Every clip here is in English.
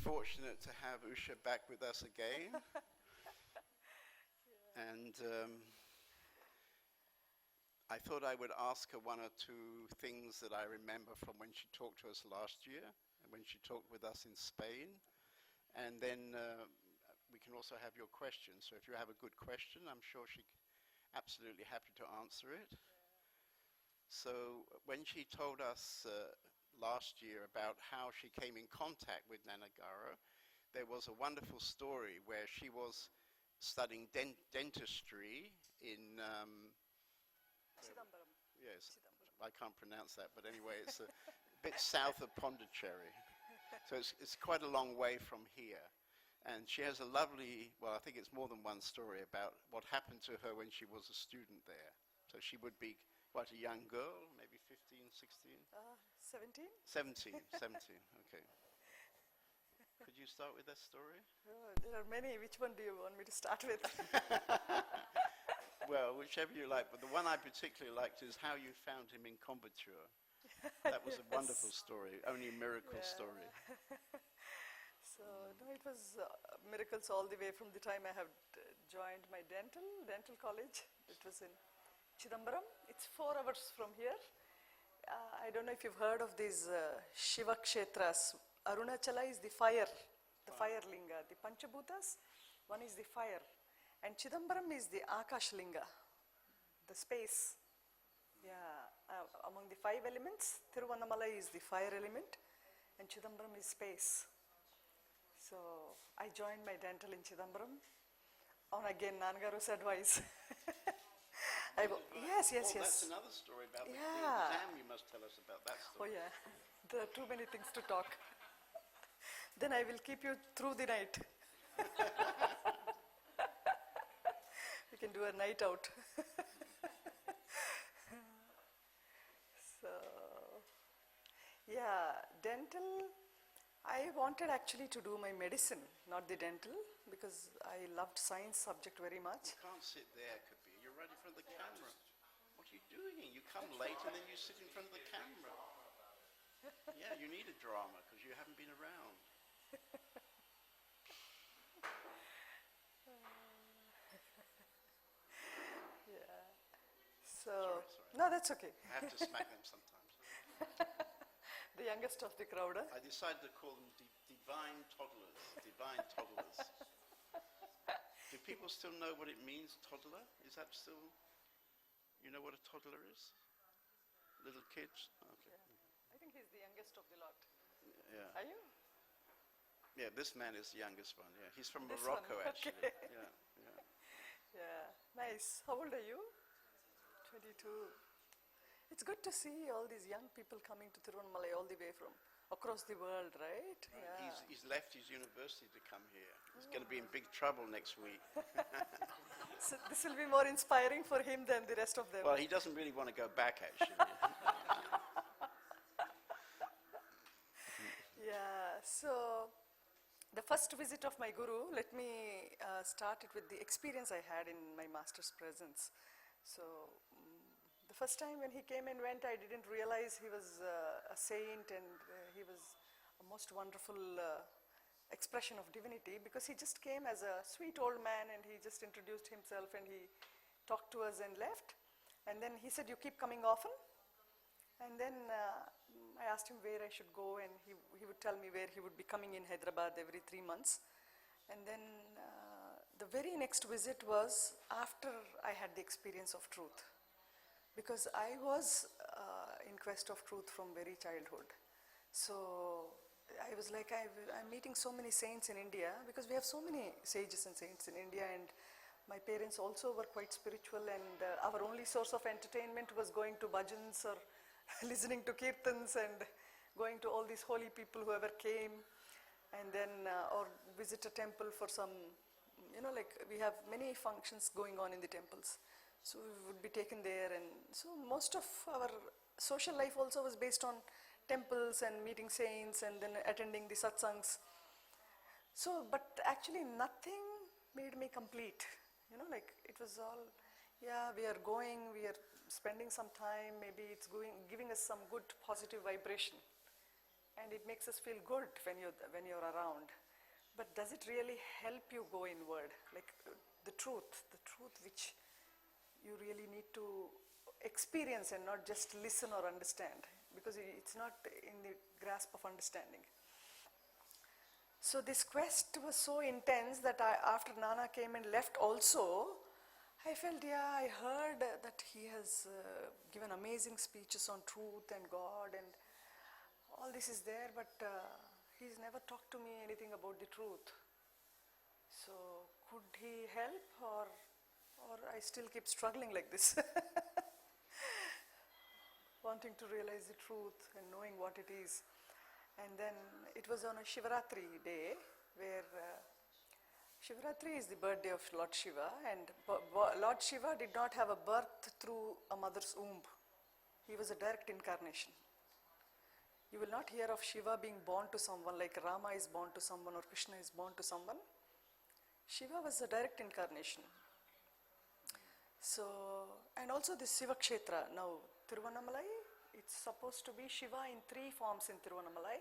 fortunate to have Usha back with us again. And I thought I would ask her one or two things that I remember from when she talked to us last year and when she talked with us in Spain. And then we can also have your questions. So if you have a good question, I'm sure she's absolutely happy to answer it. So when she told us last year about how she came in contact with Nana Garo, there was a wonderful story where she was studying dentistry in Chidambaram. yes, Chidambaram. I can't pronounce that, but anyway, it's a bit south of Pondicherry. So it's quite a long way from here. And she has a lovely, well, I think it's more than one story about what happened to her when she was a student there. So she would be quite a young girl, maybe 15, 16? 17? 17, okay. Could you start with that story? Oh, there are many. Which one do you want me to start with? Well, whichever you like, but the one I particularly liked is how you found him in Coimbatore. That was a wonderful story, only a miracle story. So, no, it was miracles all the way from the time I have joined my dental college. It was in Chidambaram. It's 4 hours from here. I don't know if you've heard of these Shiva Kshetras. Arunachalam is the fire linga. The Panchabhutas, one is the fire. And Chidambaram is the Akash linga, the space. Yeah, among the 5 elements, Thiruvannamalai is the fire element and Chidambaram is space. So I joined my dental in Chidambaram on again Nanagaru's advice. Yes. That's another story about the exam. You must tell us about that story. Oh yeah, there are too many things to talk. Then I will keep you through the night. We can do a night out. So, yeah, dental. I wanted actually to do my medicine, not the dental, because I loved science subject very much. You can't sit there, Kabir. You're right in front of the camera. What are you doing? You come late and then you sit in front of the camera. Yeah, you need a drama because you haven't been around. Yeah. So, Sorry. no, that's okay. I have to smack them sometimes. The youngest of the crowd, huh? I decided to call them divine toddlers. Divine toddlers. Do people still know what it means, toddler? Is that still, you know what a toddler is? Little kids? Okay. Yeah. I think he's the youngest of the lot. Yeah. Are you? Yeah, this man is the youngest one. Yeah, he's from This Morocco, one, actually. okay. Yeah. Yeah, nice. How old are you? 22. It's good to see all these young people coming to Tiruvannamalai all the way from across the world, right? Yeah. He's left his university to come here. He's going to be in big trouble next week. So this will be more inspiring for him than the rest of them. Well, he doesn't really want to go back, actually. Yeah, so the first visit of my guru, let me start it with the experience I had in my master's presence. So the first time when he came and went, I didn't realize he was a saint and he was a most wonderful expression of divinity, because he just came as a sweet old man and he just introduced himself and he talked to us and left. And then he said, you keep coming often? And then I asked him where I should go, and he would tell me where he would be coming in Hyderabad every 3 months. And then the very next visit was after I had the experience of truth, because I was in quest of truth from very childhood. So I was like, I'm meeting so many saints in India, because we have so many sages and saints in India, and my parents also were quite spiritual, and our only source of entertainment was going to bhajans or listening to kirtans and going to all these holy people whoever came, and then or visit a temple for some, you know, like we have many functions going on in the temples. So we would be taken there, and so most of our social life also was based on temples and meeting saints and then attending the satsangs. So, but actually nothing made me complete, you know, like it was all, yeah, we are going, we are spending some time, maybe it's giving us some good positive vibration. and it makes us feel good when you're around. But does it really help you go inward? Like the truth which you really need to experience and not just listen or understand, because it's not in the grasp of understanding. So this quest was so intense that after Nana came and left also, I felt, yeah, I heard that he has given amazing speeches on truth and God and all this is there, but he's never talked to me anything about the truth. So could he help, or I still keep struggling like this, wanting to realize the truth and knowing what it is. And then it was on a Shivaratri day, where Shivaratri is the birthday of Lord Shiva, and Lord Shiva did not have a birth through a mother's womb. He was a direct incarnation. You will not hear of Shiva being born to someone like Rama is born to someone or Krishna is born to someone. Shiva was a direct incarnation. So, and also this Shiva Kshetra, now Tiruvannamalai, it's supposed to be Shiva in 3 forms in Tiruvannamalai.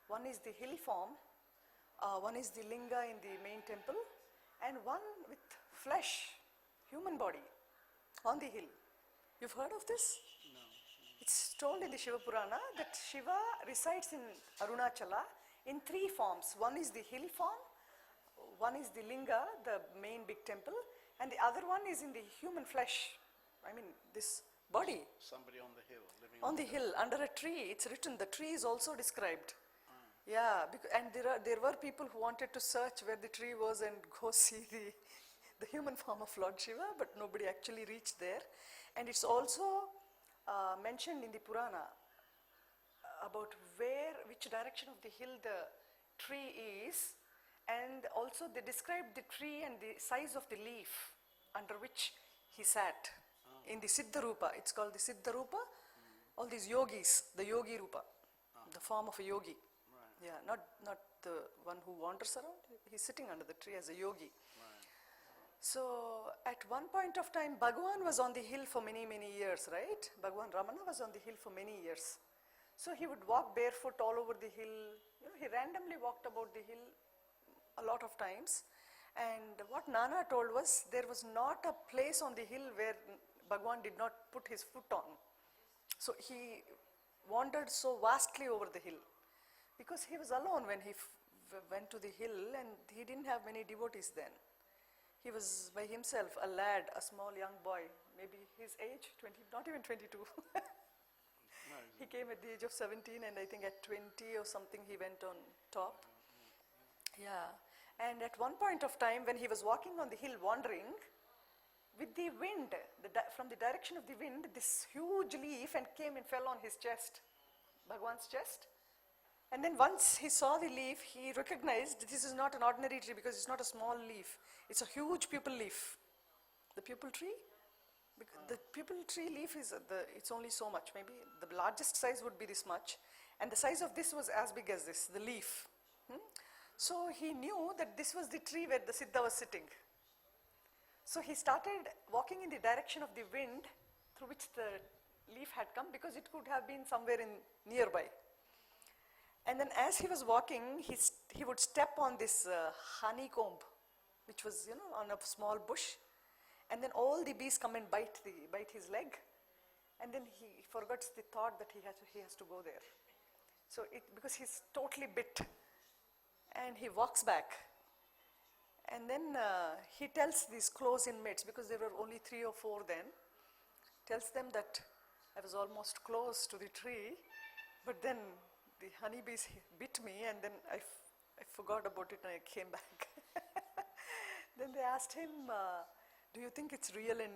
One is the hill form, one is the linga in the main temple, and one with flesh, human body, on the hill. You've heard of this? No. It's told in the Shiva Purana that Shiva resides in Arunachala in 3 forms. One is the hill form, one is the linga, the main big temple, and the other one is in the human flesh. I mean, this body. Somebody on the hill, living on the hill, under a tree. It's written, the tree is also described. Yeah, and there were people who wanted to search where the tree was and go see the human form of Lord Shiva, but nobody actually reached there. And it's also mentioned in the Purana about which direction of the hill the tree is, and also they described the tree and the size of the leaf under which he sat. In the Siddha Rupa, it's called the Siddha Rupa. All these yogis, the Yogi Rupa, the form of a yogi. Right. Yeah, not the one who wanders around. He's sitting under the tree as a yogi. Right. So at one point of time, Bhagavan was on the hill for many, many years, right? Bhagavan Ramana was on the hill for many years. So he would walk barefoot all over the hill. You know, he randomly walked about the hill a lot of times. And what Nana told was, there was not a place on the hill where Bhagavan did not put his foot on. So he wandered so vastly over the hill, because he was alone when he went to the hill, and he didn't have many devotees then. He was by himself, a lad, a small young boy, maybe his age, 20, not even 22. No, He came at the age of 17, and I think at 20 or something he went on top. Yeah, and at one point of time when he was walking on the hill wandering, with the wind, from the direction of the wind, this huge leaf and came and fell on his chest, Bhagwan's chest. And then once he saw the leaf, he recognized this is not an ordinary tree, because it's not a small leaf. It's a huge pupil leaf. The pupil tree? The pupil tree leaf is, it's only so much. Maybe the largest size would be this much. And the size of this was as big as this, the leaf. So he knew that this was the tree where the Siddha was sitting. So he started walking in the direction of the wind through which the leaf had come, because it could have been somewhere nearby. And then as he was walking, he would step on this honeycomb, which was, on a small bush. And then all the bees come and bite his leg. And then he forgets the thought that he has to go there. So because he's totally bit. And he walks back. And then he tells these close inmates, because there were only 3 or 4 then, tells them that I was almost close to the tree, but then the honeybees bit me, and then I forgot about it and I came back. Then they asked him, do you think it's real and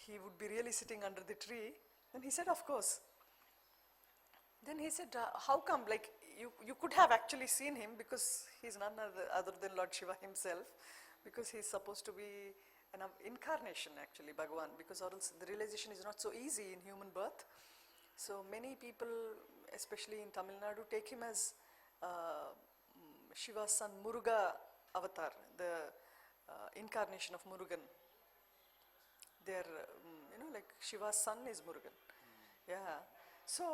he would be really sitting under the tree? And he said, of course. Then he said, how come? Like, you could have actually seen him, because he's none other than Lord Shiva himself, because he's supposed to be an incarnation actually, Bhagavan, because or else the realization is not so easy in human birth. So many people, especially in Tamil Nadu, take him as Shiva's son Muruga avatar, the incarnation of Murugan. They're, like Shiva's son is Murugan. Yeah. So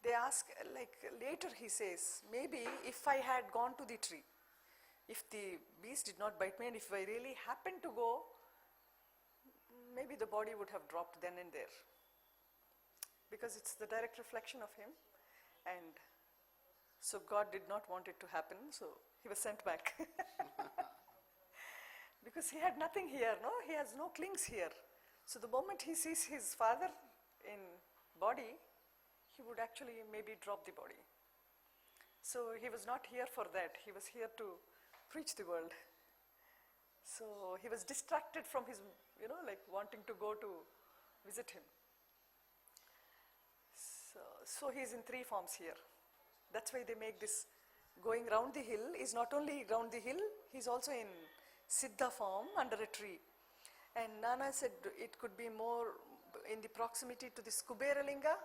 they ask, like later he says, maybe if I had gone to the tree, if the beast did not bite me and if I really happened to go, maybe the body would have dropped then and there. Because it's the direct reflection of him. And so God did not want it to happen, so he was sent back. Because he had nothing here, no? He has no clings here. So the moment he sees his father in body, he would actually maybe drop the body. So he was not here for that. He was here to preach the world. So he was distracted from his, like wanting to go to visit him. So he's in three forms here. That's why they make this going round the hill is not only round the hill, he's also in Siddha form under a tree. And Nana said it could be more in the proximity to this Kubera Linga.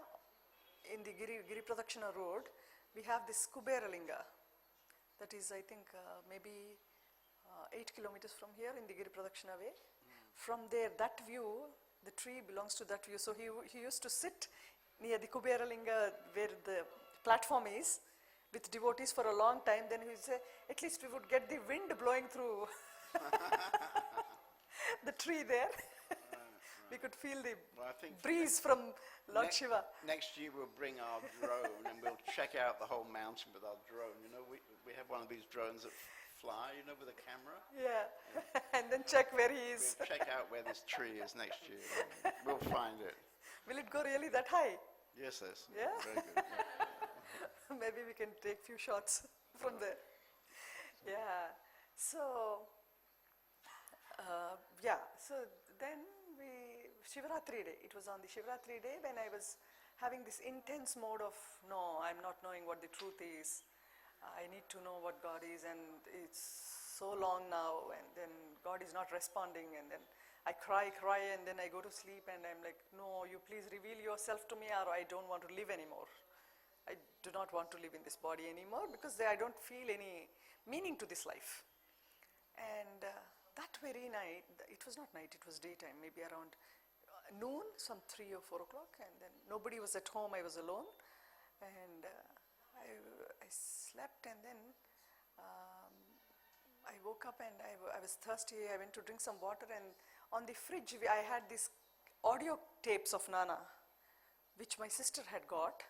In the Giri Pradakshina road, we have this Kubera Linga. That is, I think, maybe 8 kilometers from here in the Giri Pradakshina way. From there, that view, the tree belongs to that view. So he used to sit near the Kubera Linga where the platform is with devotees for a long time. Then he would say, at least we would get the wind blowing through the tree there. We could feel the breeze from Lord Shiva. Next year we'll bring our drone and we'll check out the whole mountain with our drone. We have one of these drones that fly, with a camera. Yeah, and then check where he is. We'll check out where this tree is next year. We'll find it. Will it go really that high? Yes, yes. Yeah? Very good. Yeah. Maybe we can take few shots from there. Yeah. So, so then Shivaratri day, it was on the Shivaratri day when I was having this intense mode of, no, I'm not knowing what the truth is. I need to know what God is, and it's so long now, and then God is not responding, and then I cry, and then I go to sleep, and I'm like, no, you please reveal yourself to me, or I don't want to live anymore. I do not want to live in this body anymore, because I don't feel any meaning to this life. And that very night, it was not night, it was daytime, maybe around noon, some 3 or 4 o'clock, and then nobody was at home, I was alone, and I slept, and then I woke up and I was thirsty. I went to drink some water, and on the fridge I had these audio tapes of Nana, which my sister had got,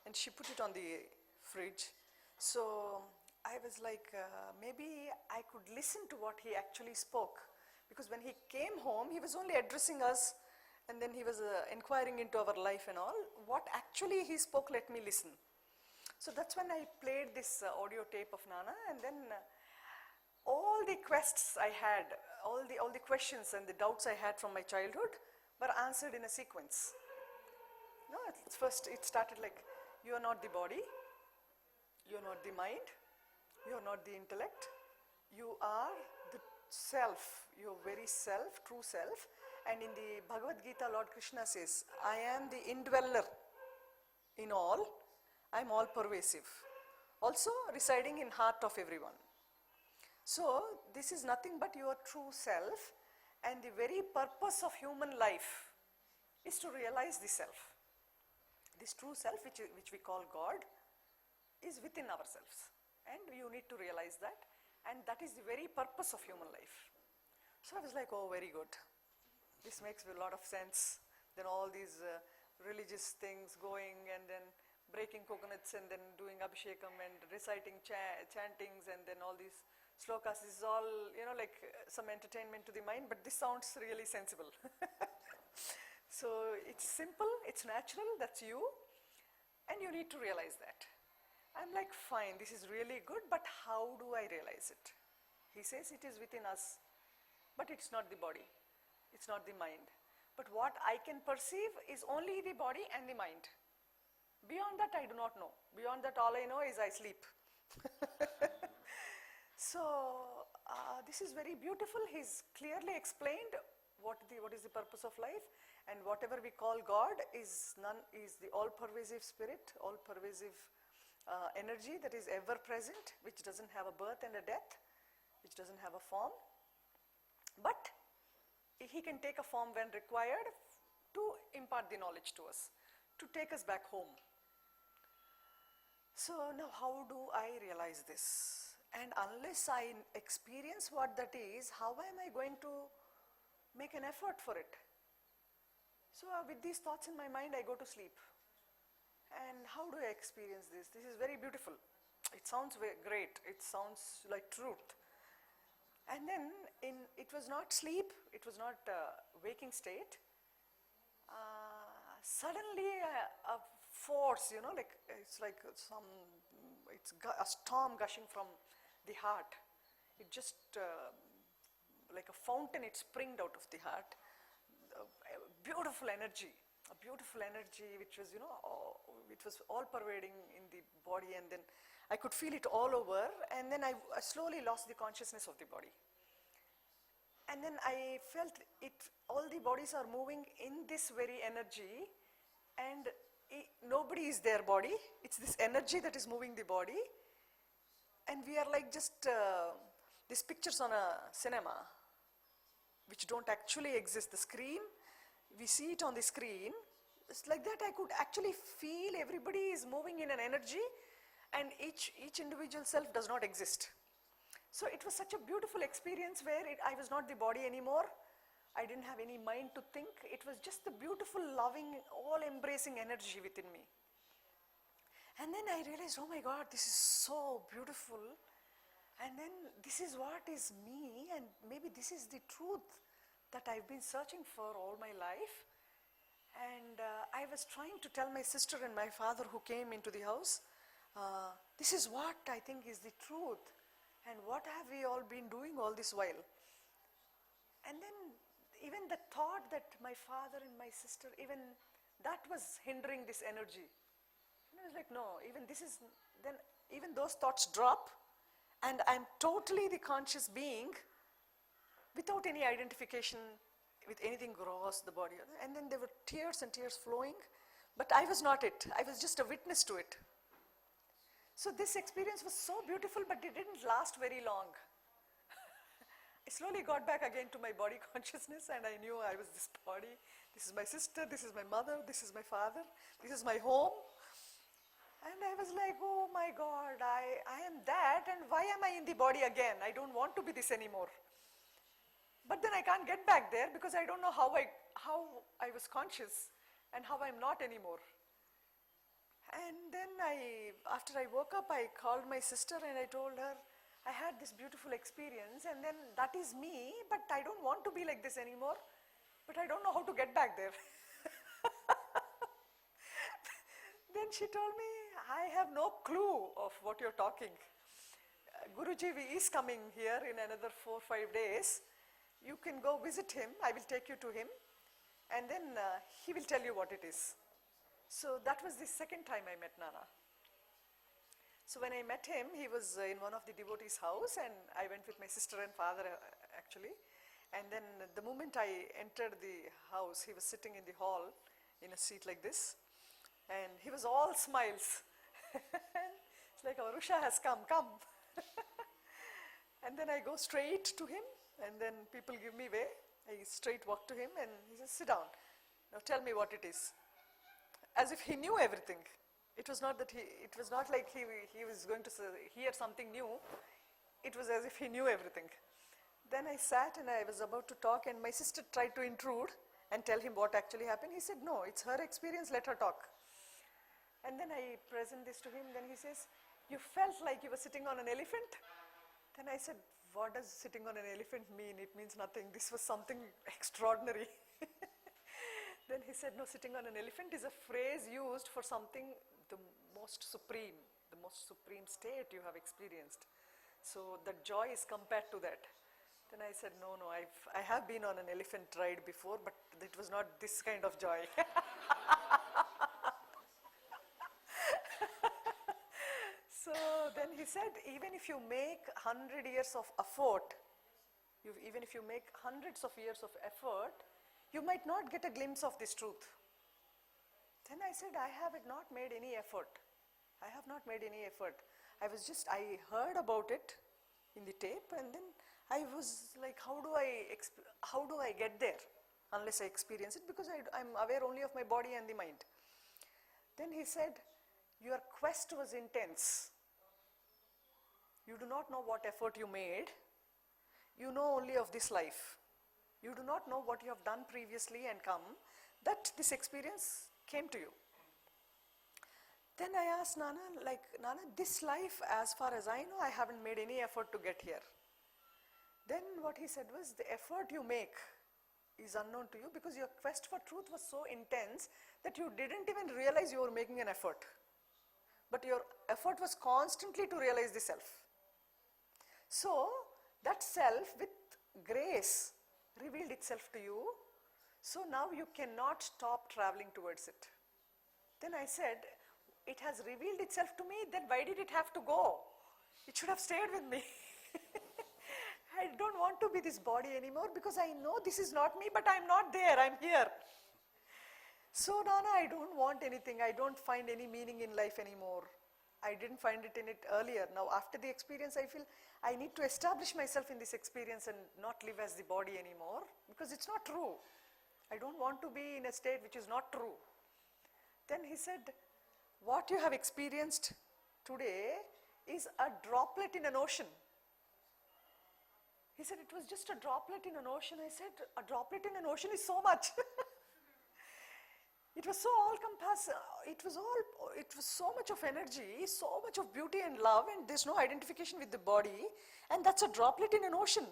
and she put it on the fridge. So I was like, maybe I could listen to what he actually spoke, because when he came home, he was only addressing us, and then he was inquiring into our life and all. What actually he spoke, let me listen. So that's when I played this audio tape of Nana, and then all the quests I had, all the questions and the doubts I had from my childhood were answered in a sequence. No, first it started like, you are not the body, you are not the mind, you are not the intellect, you are the self, your very self, true self. And in the Bhagavad Gita, Lord Krishna says, I am the indweller in all, I am all pervasive, also residing in heart of everyone. So this is nothing but your true self, and the very purpose of human life is to realize the self. This true self, which we call God, is within ourselves, and you need to realize that, and that is the very purpose of human life. So I was like, oh, very good. This makes a lot of sense. Then all these religious things going, and then breaking coconuts, and then doing abhishekam and reciting chantings, and then all these slokas. This is all, like some entertainment to the mind, but this sounds really sensible. So it's simple, it's natural, that's you, and you need to realize that. I'm like, fine, this is really good, but how do I realize it? He says it is within us, but it's not the body, it's not the mind. But what I can perceive is only the body and the mind. Beyond that, I do not know. Beyond that, all I know is I sleep. So this is very beautiful. He's clearly explained what is the purpose of life, and whatever we call God is the all-pervasive spirit, all-pervasive energy that is ever present, which doesn't have a birth and a death, which doesn't have a form, but he can take a form when required to impart the knowledge to us, to take us back home. So now how do I realize this? And unless I experience what that is, how am I going to make an effort for it? So with these thoughts in my mind, I go to sleep. And how do I experience this? This is very beautiful. It sounds very great. It sounds like truth. And then it was not sleep, it was not waking state. Suddenly a force, like it's like a storm gushing from the heart. It just like a fountain, it springed out of the heart. A beautiful energy which was, it was all pervading in the body, and then I could feel it all over, and then I slowly lost the consciousness of the body. And then I felt it, all the bodies are moving in this very energy, and nobody is their body. It's this energy that is moving the body, and we are like just these pictures on a cinema, which don't actually exist. The screen, we see it on the screen. It's like that I could actually feel everybody is moving in an energy, and each individual self does not exist. So it was such a beautiful experience where I was not the body anymore. I didn't have any mind to think. It was just the beautiful, loving, all-embracing energy within me. And then I realized, oh my God, this is so beautiful. And then this is what is me, and maybe this is the truth that I've been searching for all my life. And I was trying to tell my sister and my father who came into the house, this is what I think is the truth. And what have we all been doing all this while? And then even the thought that my father and my sister, even that was hindering this energy. And I was like, no, even this is, then even those thoughts drop, and I'm totally the conscious being without any identification with anything gross, the body. And then there were tears and tears flowing, but I was not it. I was just a witness to it. So this experience was so beautiful, but it didn't last very long. I slowly got back again to my body consciousness, and I knew I was this body. This is my sister, this is my mother, this is my father, this is my home. And I was like, oh my God, I am that, and why am I in the body again? I don't want to be this anymore. But then I can't get back there because I don't know how I was conscious and how I'm not anymore. And then after I woke up, I called my sister and I told her, I had this beautiful experience, and then that is me, but I don't want to be like this anymore, but I don't know how to get back there. Then she told me, I have no clue of what you're talking. Guruji is coming here in another 4 or 5 days. You can go visit him. I will take you to him, and then he will tell you what it is. So that was the second time I met Nana. So when I met him, he was in one of the devotees' house, and I went with my sister and father actually. And then the moment I entered the house, he was sitting in the hall in a seat like this, and he was all smiles. It's like, our Usha has come. And then I go straight to him, and then people give me way. I straight walk to him, and he says, sit down. Now tell me what it is. As if he knew everything. It was not like he was going to hear something new. It was as if he knew everything. Then I sat and I was about to talk, and my sister tried to intrude and tell him what actually happened. He said, no, it's her experience, let her talk. And then I present this to him, then he says, you felt like you were sitting on an elephant? Then I said, what does sitting on an elephant mean? It means nothing. This was something extraordinary. Then he said, no, sitting on an elephant is a phrase used for something the most supreme state you have experienced. So the joy is compared to that. Then I said, no, I have been on an elephant ride before, but it was not this kind of joy. So then he said, even if you make 100 years of effort, even if you make hundreds of years of effort, you might not get a glimpse of this truth. Then I said, I have not made any effort. I have not made any effort. I heard about it in the tape, and then I was like, how do I get there unless I experience it, because I'm aware only of my body and the mind. Then he said, your quest was intense. You do not know what effort you made. You know only of this life. You do not know what you have done previously and come, that this experience came to you. Then I asked Nana, like, Nana, this life, as far as I know, I haven't made any effort to get here. Then what he said was, the effort you make is unknown to you because your quest for truth was so intense that you didn't even realize you were making an effort. But your effort was constantly to realize the self. So that self with grace revealed itself to you. So now you cannot stop traveling towards it. Then I said, it has revealed itself to me, then why did it have to go? It should have stayed with me. I don't want to be this body anymore because I know this is not me, but I'm not there, I'm here. So Nana, I don't want anything. I don't find any meaning in life anymore. I didn't find it in it earlier. Now after the experience, I feel I need to establish myself in this experience and not live as the body anymore because it's not true. I don't want to be in a state which is not true. Then he said, what you have experienced today is a droplet in an ocean. He said, it was just a droplet in an ocean. I said, a droplet in an ocean is so much. It was so all-compassing. It was so much of energy, so much of beauty and love, and there's no identification with the body, and that's a droplet in an ocean.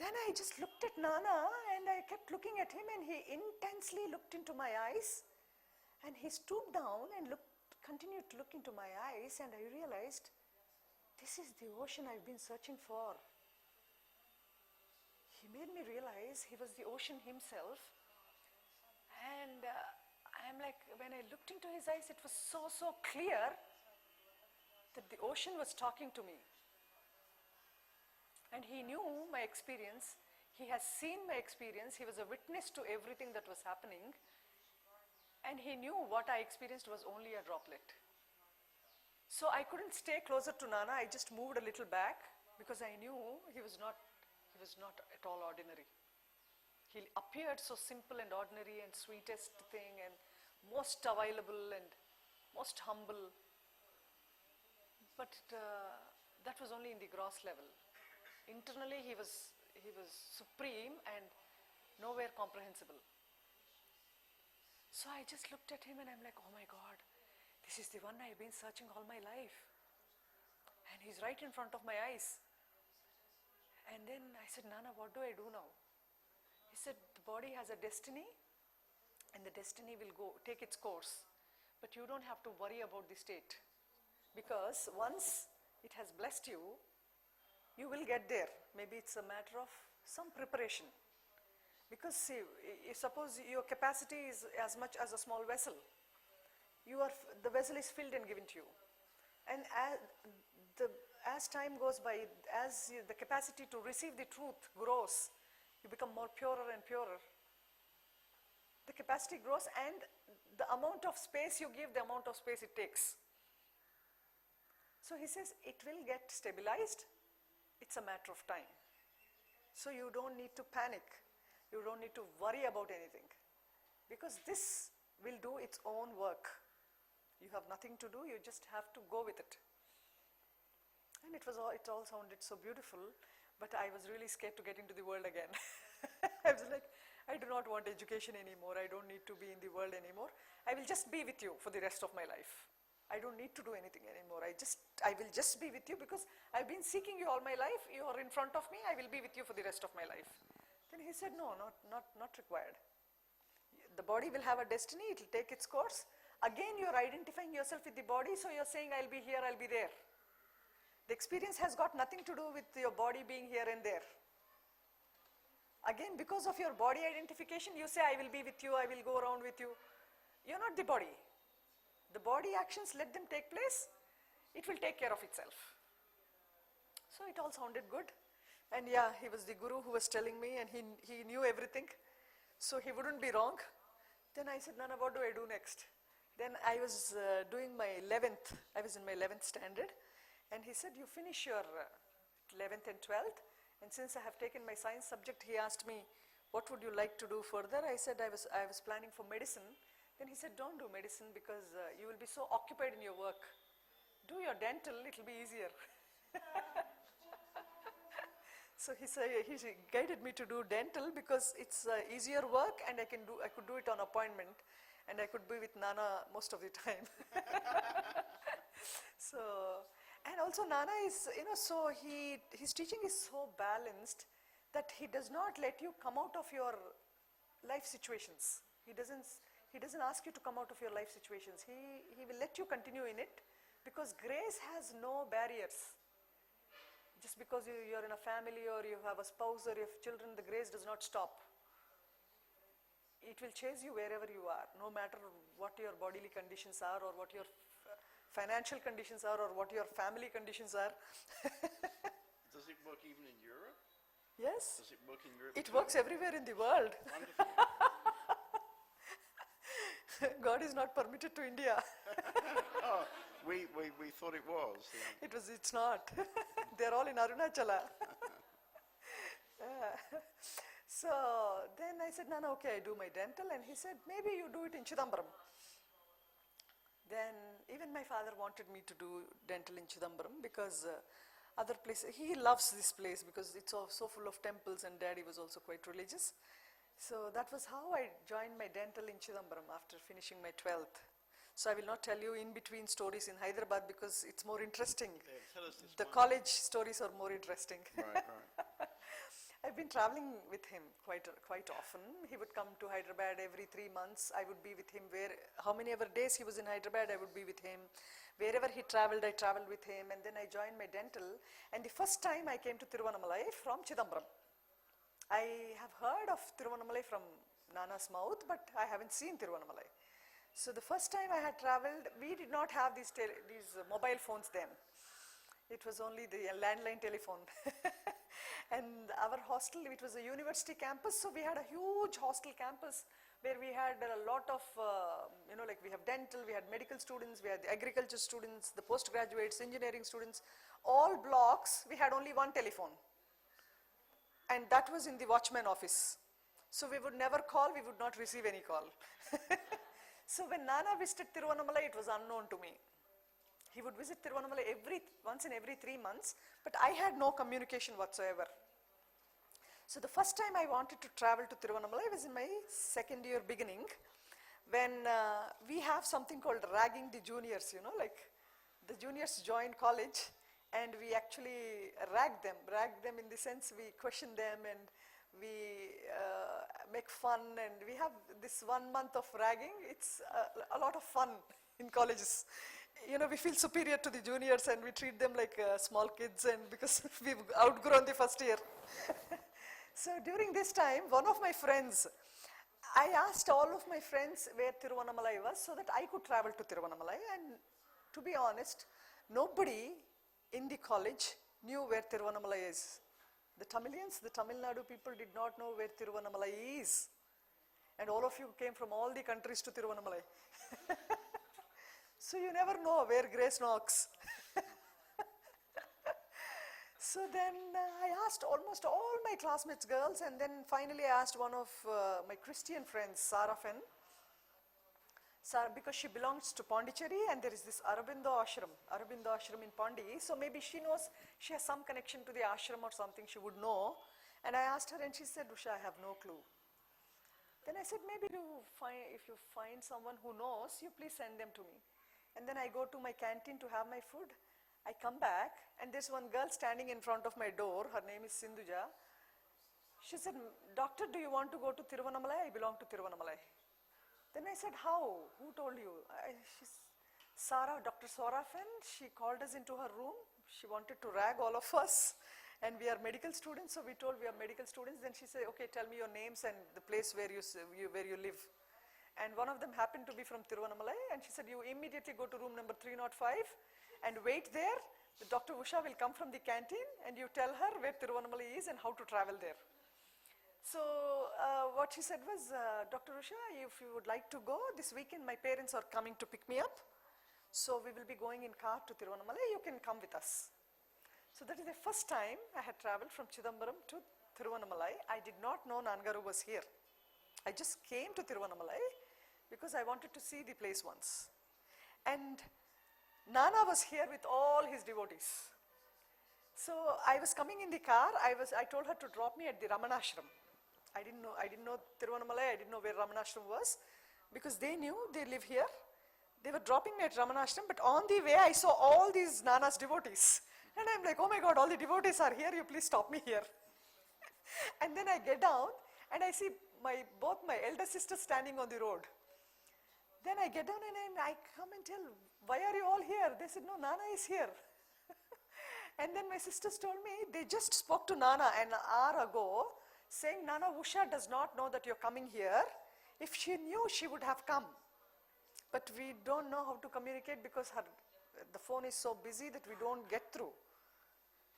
Then I just looked at Nana, and I kept looking at him, and he intensely looked into my eyes, and he stooped down and continued to look into my eyes, and I realized, this is the ocean I've been searching for. He made me realize he was the ocean himself. And I'm like, when I looked into his eyes, it was so clear that the ocean was talking to me. And he knew my experience. He has seen my experience. He was a witness to everything that was happening. And he knew what I experienced was only a droplet. So I couldn't stay closer to Nana. I just moved a little back because I knew he was not at all ordinary. He appeared so simple and ordinary and sweetest thing and most available and most humble. But that was only in the gross level. Internally, he was supreme and nowhere comprehensible. So I just looked at him and I'm like, oh my God, this is the one I've been searching all my life. And he's right in front of my eyes. And then I said, Nana, what do I do now? He said, the body has a destiny and the destiny will take its course. But you don't have to worry about the state. Because once it has blessed you, you will get there. Maybe it's a matter of some preparation. Because see, suppose your capacity is as much as a small vessel. The vessel is filled and given to you. And as time goes by, as the capacity to receive the truth grows, you become more purer and purer. The capacity grows and the amount of space you give, the amount of space it takes. So he says, it will get stabilized. It's a matter of time. So you don't need to panic. You don't need to worry about anything. Because this will do its own work. You have nothing to do, you just have to go with it. And it all sounded so beautiful, but I was really scared to get into the world again. I was like, I do not want education anymore. I don't need to be in the world anymore. I will just be with you for the rest of my life. I don't need to do anything anymore. I will just be with you because I've been seeking you all my life. You are in front of me. I will be with you for the rest of my life. Then he said, no, not required. The body will have a destiny. It will take its course. Again, you're identifying yourself with the body. So you're saying, I'll be here, I'll be there. The experience has got nothing to do with your body being here and there. Again, because of your body identification, you say, I will be with you, I will go around with you. You're not the body. The body actions, let them take place. It will take care of itself. So it all sounded good. And yeah, he was the guru who was telling me and he knew everything. So he wouldn't be wrong. Then I said, Nana, what do I do next? Then I was doing my 11th, I was in my 11th standard. And he said, you finish your 11th and 12th. And since I have taken my science subject, he asked me, what would you like to do further? I said, I was planning for medicine. Then he said, don't do medicine because you will be so occupied in your work. Do your dental, it will be easier. So he guided me to do dental because it's easier work and I could do it on appointment and I could be with Nana most of the time. So, and also Nana is, so his teaching is so balanced that he does not let you come out of your life situations. He doesn't ask you to come out of your life situations. He will let you continue in it because grace has no barriers. Just because you're in a family or you have a spouse or you have children, the grace does not stop. It will chase you wherever you are, no matter what your bodily conditions are or what your financial conditions are or what your family conditions are. Does it work even in Europe? Yes. Does it work in Europe? It works everywhere in the world. Wonderful. God is not permitted to India. Oh, we thought it was. Yeah. It's not. They're all in Arunachalam. So then I said, no, okay, I do my dental. And he said, maybe you do it in Chidambaram. Then even my father wanted me to do dental in Chidambaram because other places, he loves this place because it's so full of temples and daddy was also quite religious. So that was how I joined my dental in Chidambaram after finishing my 12th. So I will not tell you in between stories in Hyderabad because it's more interesting. Yeah, tell us this The one. college stories are more interesting. Right. I've been traveling with him quite often. He would come to Hyderabad every 3 months. I would be with him how many ever days he was in Hyderabad, I would be with him. Wherever he traveled, I traveled with him. And then I joined my dental. And the first time I came to Tiruvannamalai from Chidambaram. I have heard of Tiruvannamalai from Nana's mouth, but I haven't seen Tiruvannamalai. So the first time I had traveled, we did not have these mobile phones then. It was only the landline telephone. And our hostel, it was a university campus, so we had a huge hostel campus where we had a lot of, like we have dental, we had medical students, we had the agriculture students, the postgraduates, engineering students, all blocks, we had only one telephone. And that was in the watchman office. So we would never call, we would not receive any call. So when Nana visited Tiruvannamalai, it was unknown to me. He would visit Tiruvannamalai once in every 3 months, but I had no communication whatsoever. So the first time I wanted to travel to Tiruvannamalai was in my second year beginning, when we have something called ragging the juniors, like the juniors join college and we actually rag them in the sense we question them and we make fun, and we have this 1 month of ragging. It's a lot of fun in colleges. We feel superior to the juniors and we treat them like small kids, and because we've outgrown the first year. So during this time, one of my friends, I asked all of my friends where Tiruvannamalai was so that I could travel to Tiruvannamalai, and to be honest, nobody in the college knew where Tiruvannamalai is. The Tamilians, the Tamil Nadu people did not know where Tiruvannamalai is. And all of you came from all the countries to Tiruvannamalai. So you never know where grace knocks. So then I asked almost all my classmates girls, and then finally I asked one of my Christian friends, Sarah Fenn. Sarah, because she belongs to Pondicherry and there is this Aurobindo ashram in Pondi, so maybe she knows, she has some connection to the ashram or something, she would know. And I asked her and she said, Usha, I have no clue. Then I said, maybe if you find someone who knows, you please send them to me. And then I go to my canteen to have my food. I come back and there's one girl standing in front of my door, her name is Sindhuja. She said, doctor, do you want to go to Tiruvannamalai? I belong to Tiruvannamalai. Then I said, how? Who told you? Dr. Sarah Fenn, she called us into her room. She wanted to rag all of us. And we are medical students, so we told we are medical students. Then she said, okay, tell me your names and the place where you live. And one of them happened to be from Tiruvannamalai. And she said, you immediately go to room number 305 and wait there. The Dr. Usha will come from the canteen and you tell her where Tiruvannamalai is and how to travel there. So what she said was, Dr. Usha, if you would like to go, this weekend my parents are coming to pick me up. So we will be going in car to Tiruvannamalai, you can come with us. So that is the first time I had traveled from Chidambaram to Tiruvannamalai. I did not know Nangaru was here. I just came to Tiruvannamalai because I wanted to see the place once. And Nana was here with all his devotees. So I was coming in the car, I told her to drop me at the Ramanashram. I didn't know Tiruvannamalai, I didn't know where Ramanashram was, because they knew they live here. They were dropping me at Ramanashram, but on the way I saw all these Nana's devotees. And I'm like, oh my God, all the devotees are here, you please stop me here. And then I get down and I see both my elder sisters standing on the road. Then I get down and I come and tell, why are you all here? They said, no, Nana is here. And then my sisters told me, they just spoke to Nana an hour ago, saying, Nana, Usha does not know that you're coming here. If she knew, she would have come. But we don't know how to communicate because the phone is so busy that we don't get through.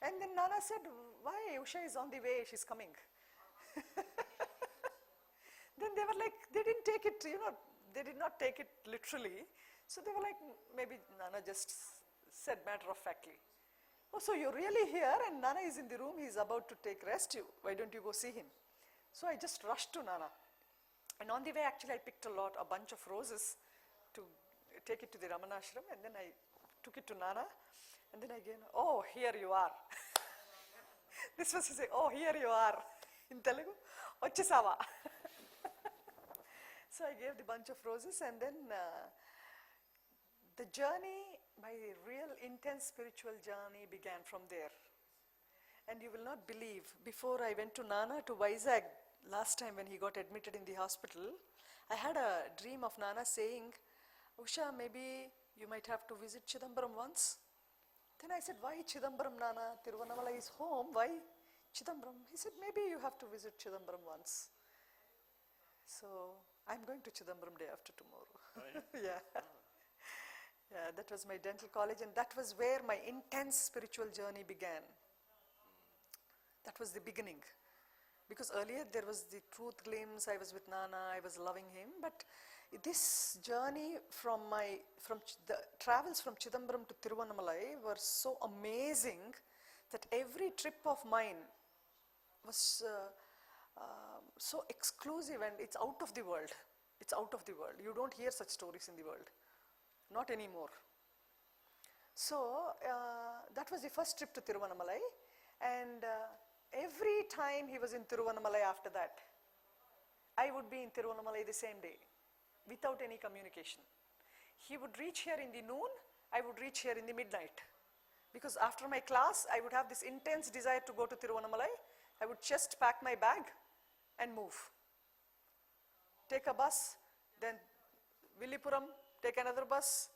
And then Nana said, why? Usha is on the way, she's coming. Then they were like, they didn't take it, they did not take it literally. So they were like, maybe Nana just said matter of factly. Oh, so you're really here and Nana is in the room, he's about to take rest. Why don't you go see him? So I just rushed to Nana. And on the way, actually, I picked a bunch of roses to take it to the Ramanashram, and then I took it to Nana, and then again, oh, here you are. This was to say, oh, here you are. In Telugu, Ochesava. So I gave the bunch of roses, and then the journey, my real intense spiritual journey began from there. And you will not believe, before I went to Nana to Vizag, last time when he got admitted in the hospital, I had a dream of Nana saying, Usha, maybe you might have to visit Chidambaram once. Then I said, why Chidambaram, Nana? Tiruvannamalai is home, why Chidambaram? He said, maybe you have to visit Chidambaram once. So I'm going to Chidambaram day after tomorrow. Oh, yeah. Yeah, that was my dental college, and that was where my intense spiritual journey began. That was the beginning. Because earlier there was the truth glimpse, I was with Nana, I was loving him, but this journey from the travels from Chidambaram to Tiruvannamalai were so amazing that every trip of mine was so exclusive, and it's out of the world. It's out of the world. You don't hear such stories in the world. Not anymore. So that was the first trip to Tiruvannamalai, and every time he was in Tiruvannamalai after that, I would be in Tiruvannamalai the same day, without any communication. He would reach here in the noon, I would reach here in the midnight. Because after my class, I would have this intense desire to go to Tiruvannamalai. I would just pack my bag and move. Take a bus, then Villipuram, take another bus,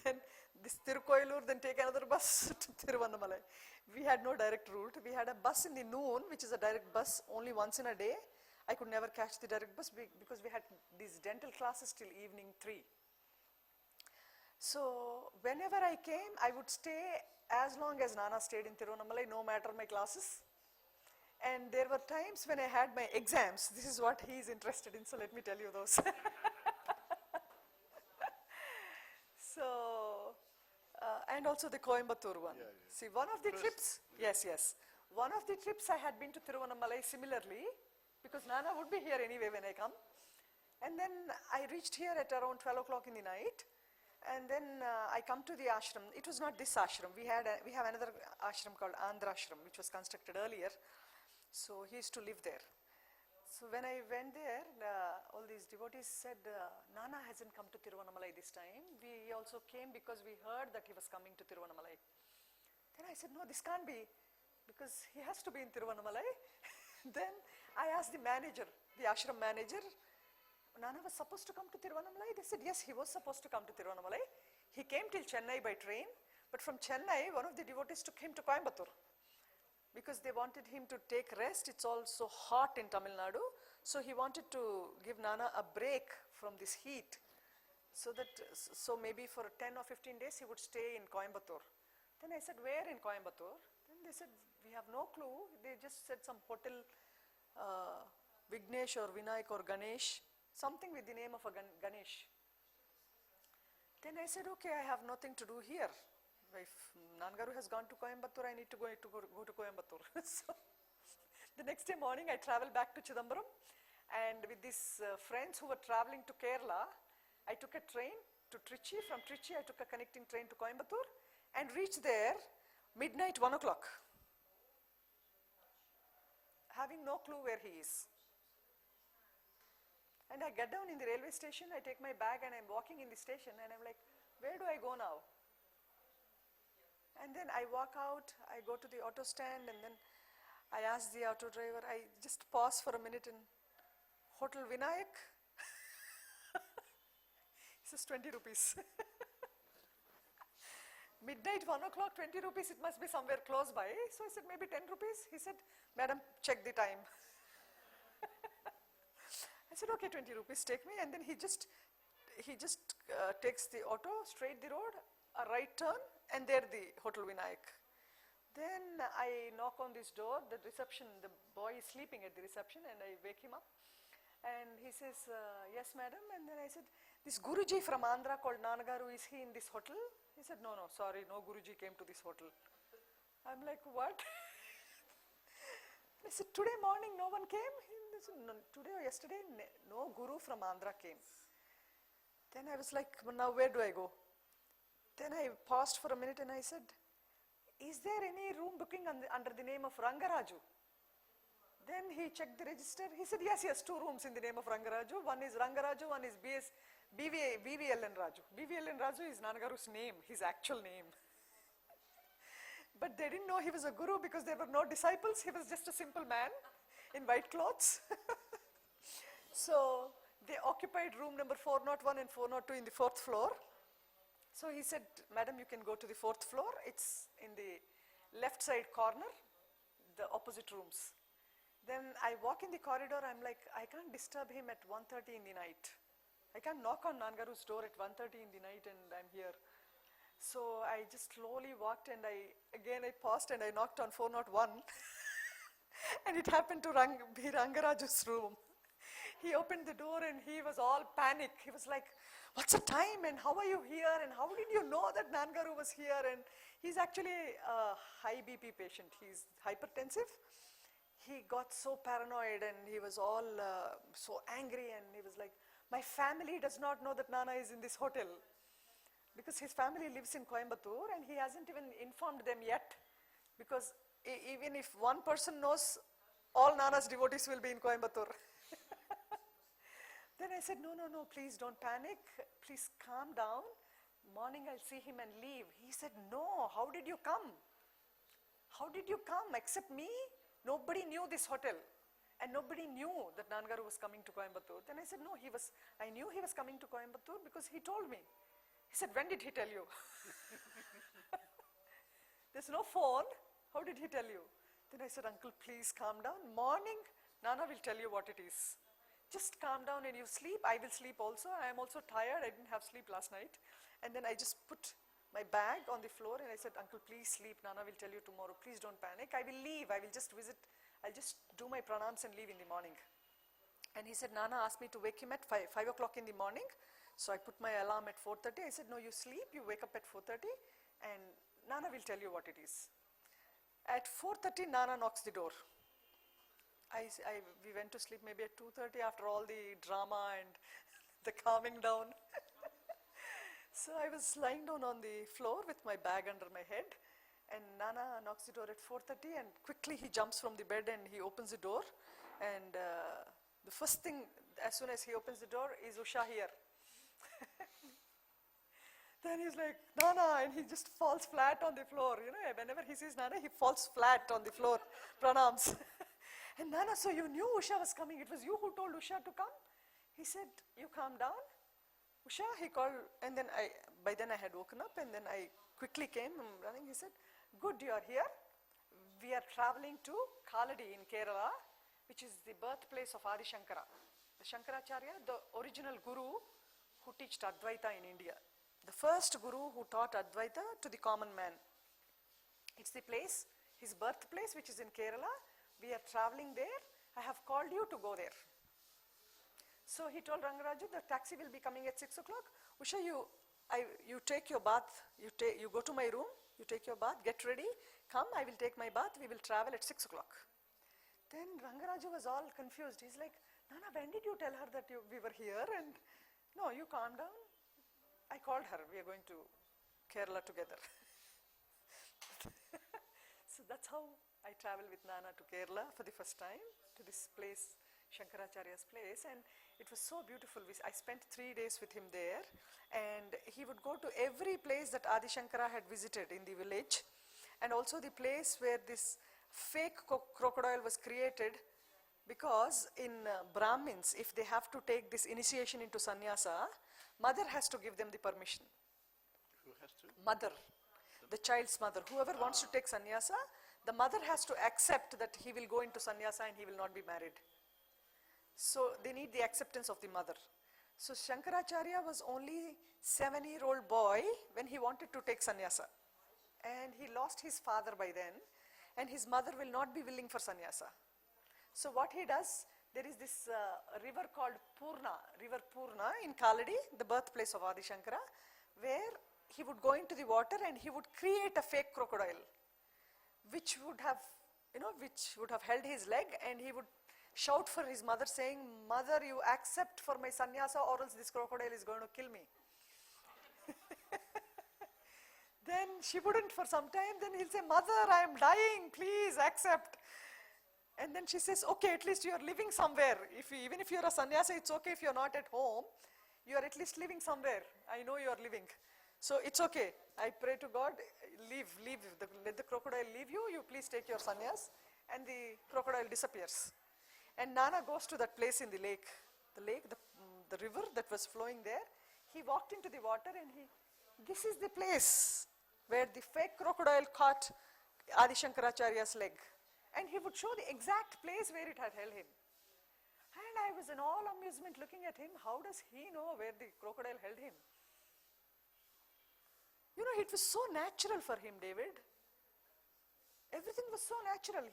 then this Tirukoilur, then take another bus to Tiruvannamalai. We had no direct route. We had a bus in the noon, which is a direct bus only once in a day. I could never catch the direct bus because we had these dental classes till evening 3. So whenever I came, I would stay as long as Nana stayed in Tiruvannamalai, no matter my classes. And there were times when I had my exams. This is what he is interested in, so let me tell you those. So, and also the Coimbatore one. Yeah, yeah. See, one of the trips, yes, one of the trips I had been to Tiruvannamalai similarly, because Nana would be here anyway when I come. And then I reached here at around 12 o'clock in the night, and then I come to the ashram. It was not this ashram. We have another ashram called Andhra Ashram, which was constructed earlier. So he used to live there. So when I went there, all these devotees said, Nana hasn't come to Tiruvannamalai this time. We also came because we heard that he was coming to Tiruvannamalai. Then I said, no, this can't be, because he has to be in Tiruvannamalai. Then I asked the manager, the ashram manager, Nana was supposed to come to Tiruvannamalai? They said, yes, he was supposed to come to Tiruvannamalai. He came till Chennai by train, but from Chennai, one of the devotees took him to Coimbatore, because they wanted him to take rest. It's also hot in Tamil Nadu, so he wanted to give Nana a break from this heat, so maybe for 10 or 15 days he would stay in Coimbatore. Then I said, where in Coimbatore? Then they said, we have no clue. They just said some hotel, Vignesh or Vinayak or Ganesh, something with the name of a Ganesh. Then I said, okay, I have nothing to do here. If Nangaru has gone to Coimbatore, I need to go to Coimbatore. So the next day morning, I traveled back to Chidambaram, And with these friends who were traveling to Kerala, I took a train to Trichy. From Trichy, I took a connecting train to Coimbatore and reached there midnight, 1 o'clock, having no clue where he is. And I get down in the railway station, I take my bag and I'm walking in the station and I'm like, where do I go now? And then I walk out, I go to the auto stand and then I ask the auto driver, I just pause for a minute in Hotel Vinayak. He says 20 rupees. Midnight, 1 o'clock, 20 rupees, it must be somewhere close by. So I said, maybe 10 rupees. He said, madam, check the time. I said, okay, 20 rupees, take me. And then he just takes the auto, straight the road, a right turn, and there the Hotel Vinayak. Then I knock on this door, the reception, the boy is sleeping at the reception, and I wake him up. And he says, yes, madam. And then I said, this Guruji from Andhra called Nana Garu, is he in this hotel? He said, no, sorry, no Guruji came to this hotel. I'm like, what? I said, today morning no one came? He said, no, today or yesterday, no Guru from Andhra came. Then I was like, well, now where do I go? Then I paused for a minute and I said, is there any room booking under the name of Rangaraju? Then he checked the register. He said, yes, 2 rooms in the name of Rangaraju. One is Rangaraju, one is BVLN Raju. BVLN Raju is Nanagaru's name, his actual name. But they didn't know he was a guru because there were no disciples. He was just a simple man in white clothes. So they occupied room number 401 and 402 in the 4th floor. So he said, madam, you can go to the 4th floor. It's in the left side corner, the opposite rooms. Then I walk in the corridor, I'm like, I can't disturb him at 1:30 in the night. I can't knock on Nangaru's door at 1:30 in the night and I'm here. So I just slowly walked and I paused and I knocked on 401 and it happened to be Rangaraju's room. He opened the door and he was all panic. He was like, what's the time and how are you here and how did you know that Nangaru was here? And he's actually a high BP patient. He's hypertensive. He got so paranoid and he was all so angry and he was like, my family does not know that Nana is in this hotel because his family lives in Coimbatore and he hasn't even informed them yet because even if one person knows, all Nana's devotees will be in Coimbatore. Then I said, no, please don't panic. Please calm down. Morning I'll see him and leave. He said, no, how did you come? How did you come except me? Nobody knew this hotel and nobody knew that Nangaru was coming to Coimbatore. Then I said, no, I knew he was coming to Coimbatore because he told me. He said, when did he tell you? There's no phone. How did he tell you? Then I said, uncle, please calm down. Morning, Nana will tell you what it is. Just calm down and you sleep. I will sleep also. I am also tired. I didn't have sleep last night. And then I just put my bag on the floor and I said, uncle, please sleep. Nana will tell you tomorrow. Please don't panic. I will leave. I will just visit. I'll just do my pranams and leave in the morning. And he said, Nana asked me to wake him at 5 o'clock in the morning. So I put my alarm at 4:30. I said, no, you sleep. You wake up at 4:30 and Nana will tell you what it is. At 4:30, Nana knocks the door. We went to sleep maybe at 2:30 after all the drama and the calming down. So I was lying down on the floor with my bag under my head and Nana knocks the door at 4:30 and quickly he jumps from the bed and he opens the door and the first thing as soon as he opens the door is Usha here. Then he's like, Nana, and he just falls flat on the floor. You know, whenever he sees Nana, he falls flat on the floor, pranams. And Nana, so you knew Usha was coming. It was you who told Usha to come? He said, you calm down. Usha, he called, and then by then I had woken up, and then I quickly came running. He said, good, you are here. We are traveling to Kaladi in Kerala, which is the birthplace of Adi Shankara. The Shankaracharya, the original guru who taught Advaita in India. The first guru who taught Advaita to the common man. It's the place, his birthplace, which is in Kerala. We are traveling there. I have called you to go there. So he told Rangaraju, the taxi will be coming at 6 o'clock. Usha, you take your bath, you go to my room, you take your bath, get ready, come, I will take my bath, we will travel at 6 o'clock. Then Rangaraju was all confused. He's like, Nana, when did you tell her that we were here? And no, you calm down. I called her, we are going to Kerala together. So that's how I traveled with Nana to Kerala for the first time, to this place, Shankaracharya's place, and it was so beautiful. I spent 3 days with him there, and he would go to every place that Adi Shankara had visited in the village, and also the place where this fake crocodile was created, because in Brahmins, if they have to take this initiation into sannyasa, mother has to give them the permission. Who has to? Mother, the child's mother. Whoever wants to take sannyasa, the mother has to accept that he will go into sannyasa and he will not be married. So they need the acceptance of the mother. So Shankaracharya was only 7-year-old boy when he wanted to take sannyasa. And he lost his father by then, and his mother will not be willing for sannyasa. So what he does, there is this river called River Purna in Kaladi, the birthplace of Adi Shankara, where he would go into the water and he would create a fake crocodile, which would have held his leg, and he would shout for his mother saying, "Mother, you accept for my sannyasa or else this crocodile is going to kill me." Then she wouldn't for some time, then he'll say, "Mother, I am dying, please accept." And then she says, "Okay, at least you are living somewhere. Even if you're a sannyasa, it's okay if you're not at home. You are at least living somewhere. I know you are living. So it's okay. I pray to God, let the crocodile leave you. You please take your sannyas." And the crocodile disappears. And Nana goes to that place in the lake, the river that was flowing there. He walked into the water and this is the place where the fake crocodile caught Adi Shankaracharya's leg. And he would show the exact place where it had held him. And I was in all amusement looking at him. How does he know where the crocodile held him? You know, it was so natural for him, David. Everything was so natural.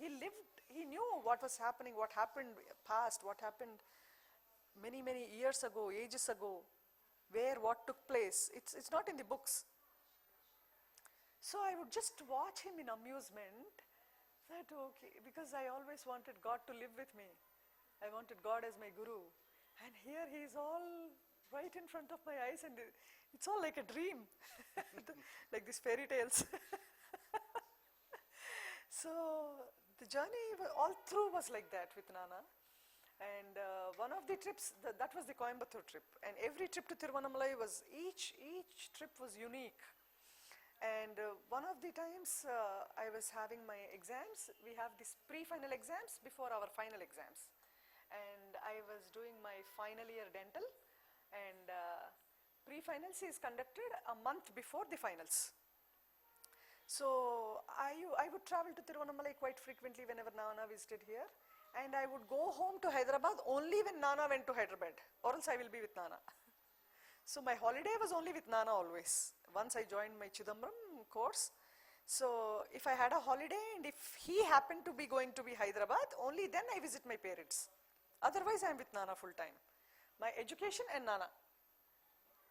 He knew what was happening, what happened past, what happened many, many years ago, ages ago, what took place. It's not in the books. So I would just watch him in amusement. That okay, because I always wanted God to live with me. I wanted God as my guru. And here he is all right in front of my eyes, and it's all like a dream, like these fairy tales. So the journey all through was like that with Nana. And one of the trips, that was the Coimbatore trip. And every trip to Tiruvannamalai was, each trip was unique. And one of the times I was having my exams, we have these pre-final exams before our final exams. And I was doing my final year dental, and pre-finals is conducted a month before the finals. So I would travel to Tiruvannamalai quite frequently whenever Nana visited here. And I would go home to Hyderabad only when Nana went to Hyderabad, or else I will be with Nana. So my holiday was only with Nana always. Once I joined my Chidambaram course. So if I had a holiday and if he happened to be going to be Hyderabad, only then I visit my parents. Otherwise I am with Nana full time. My education and Nana.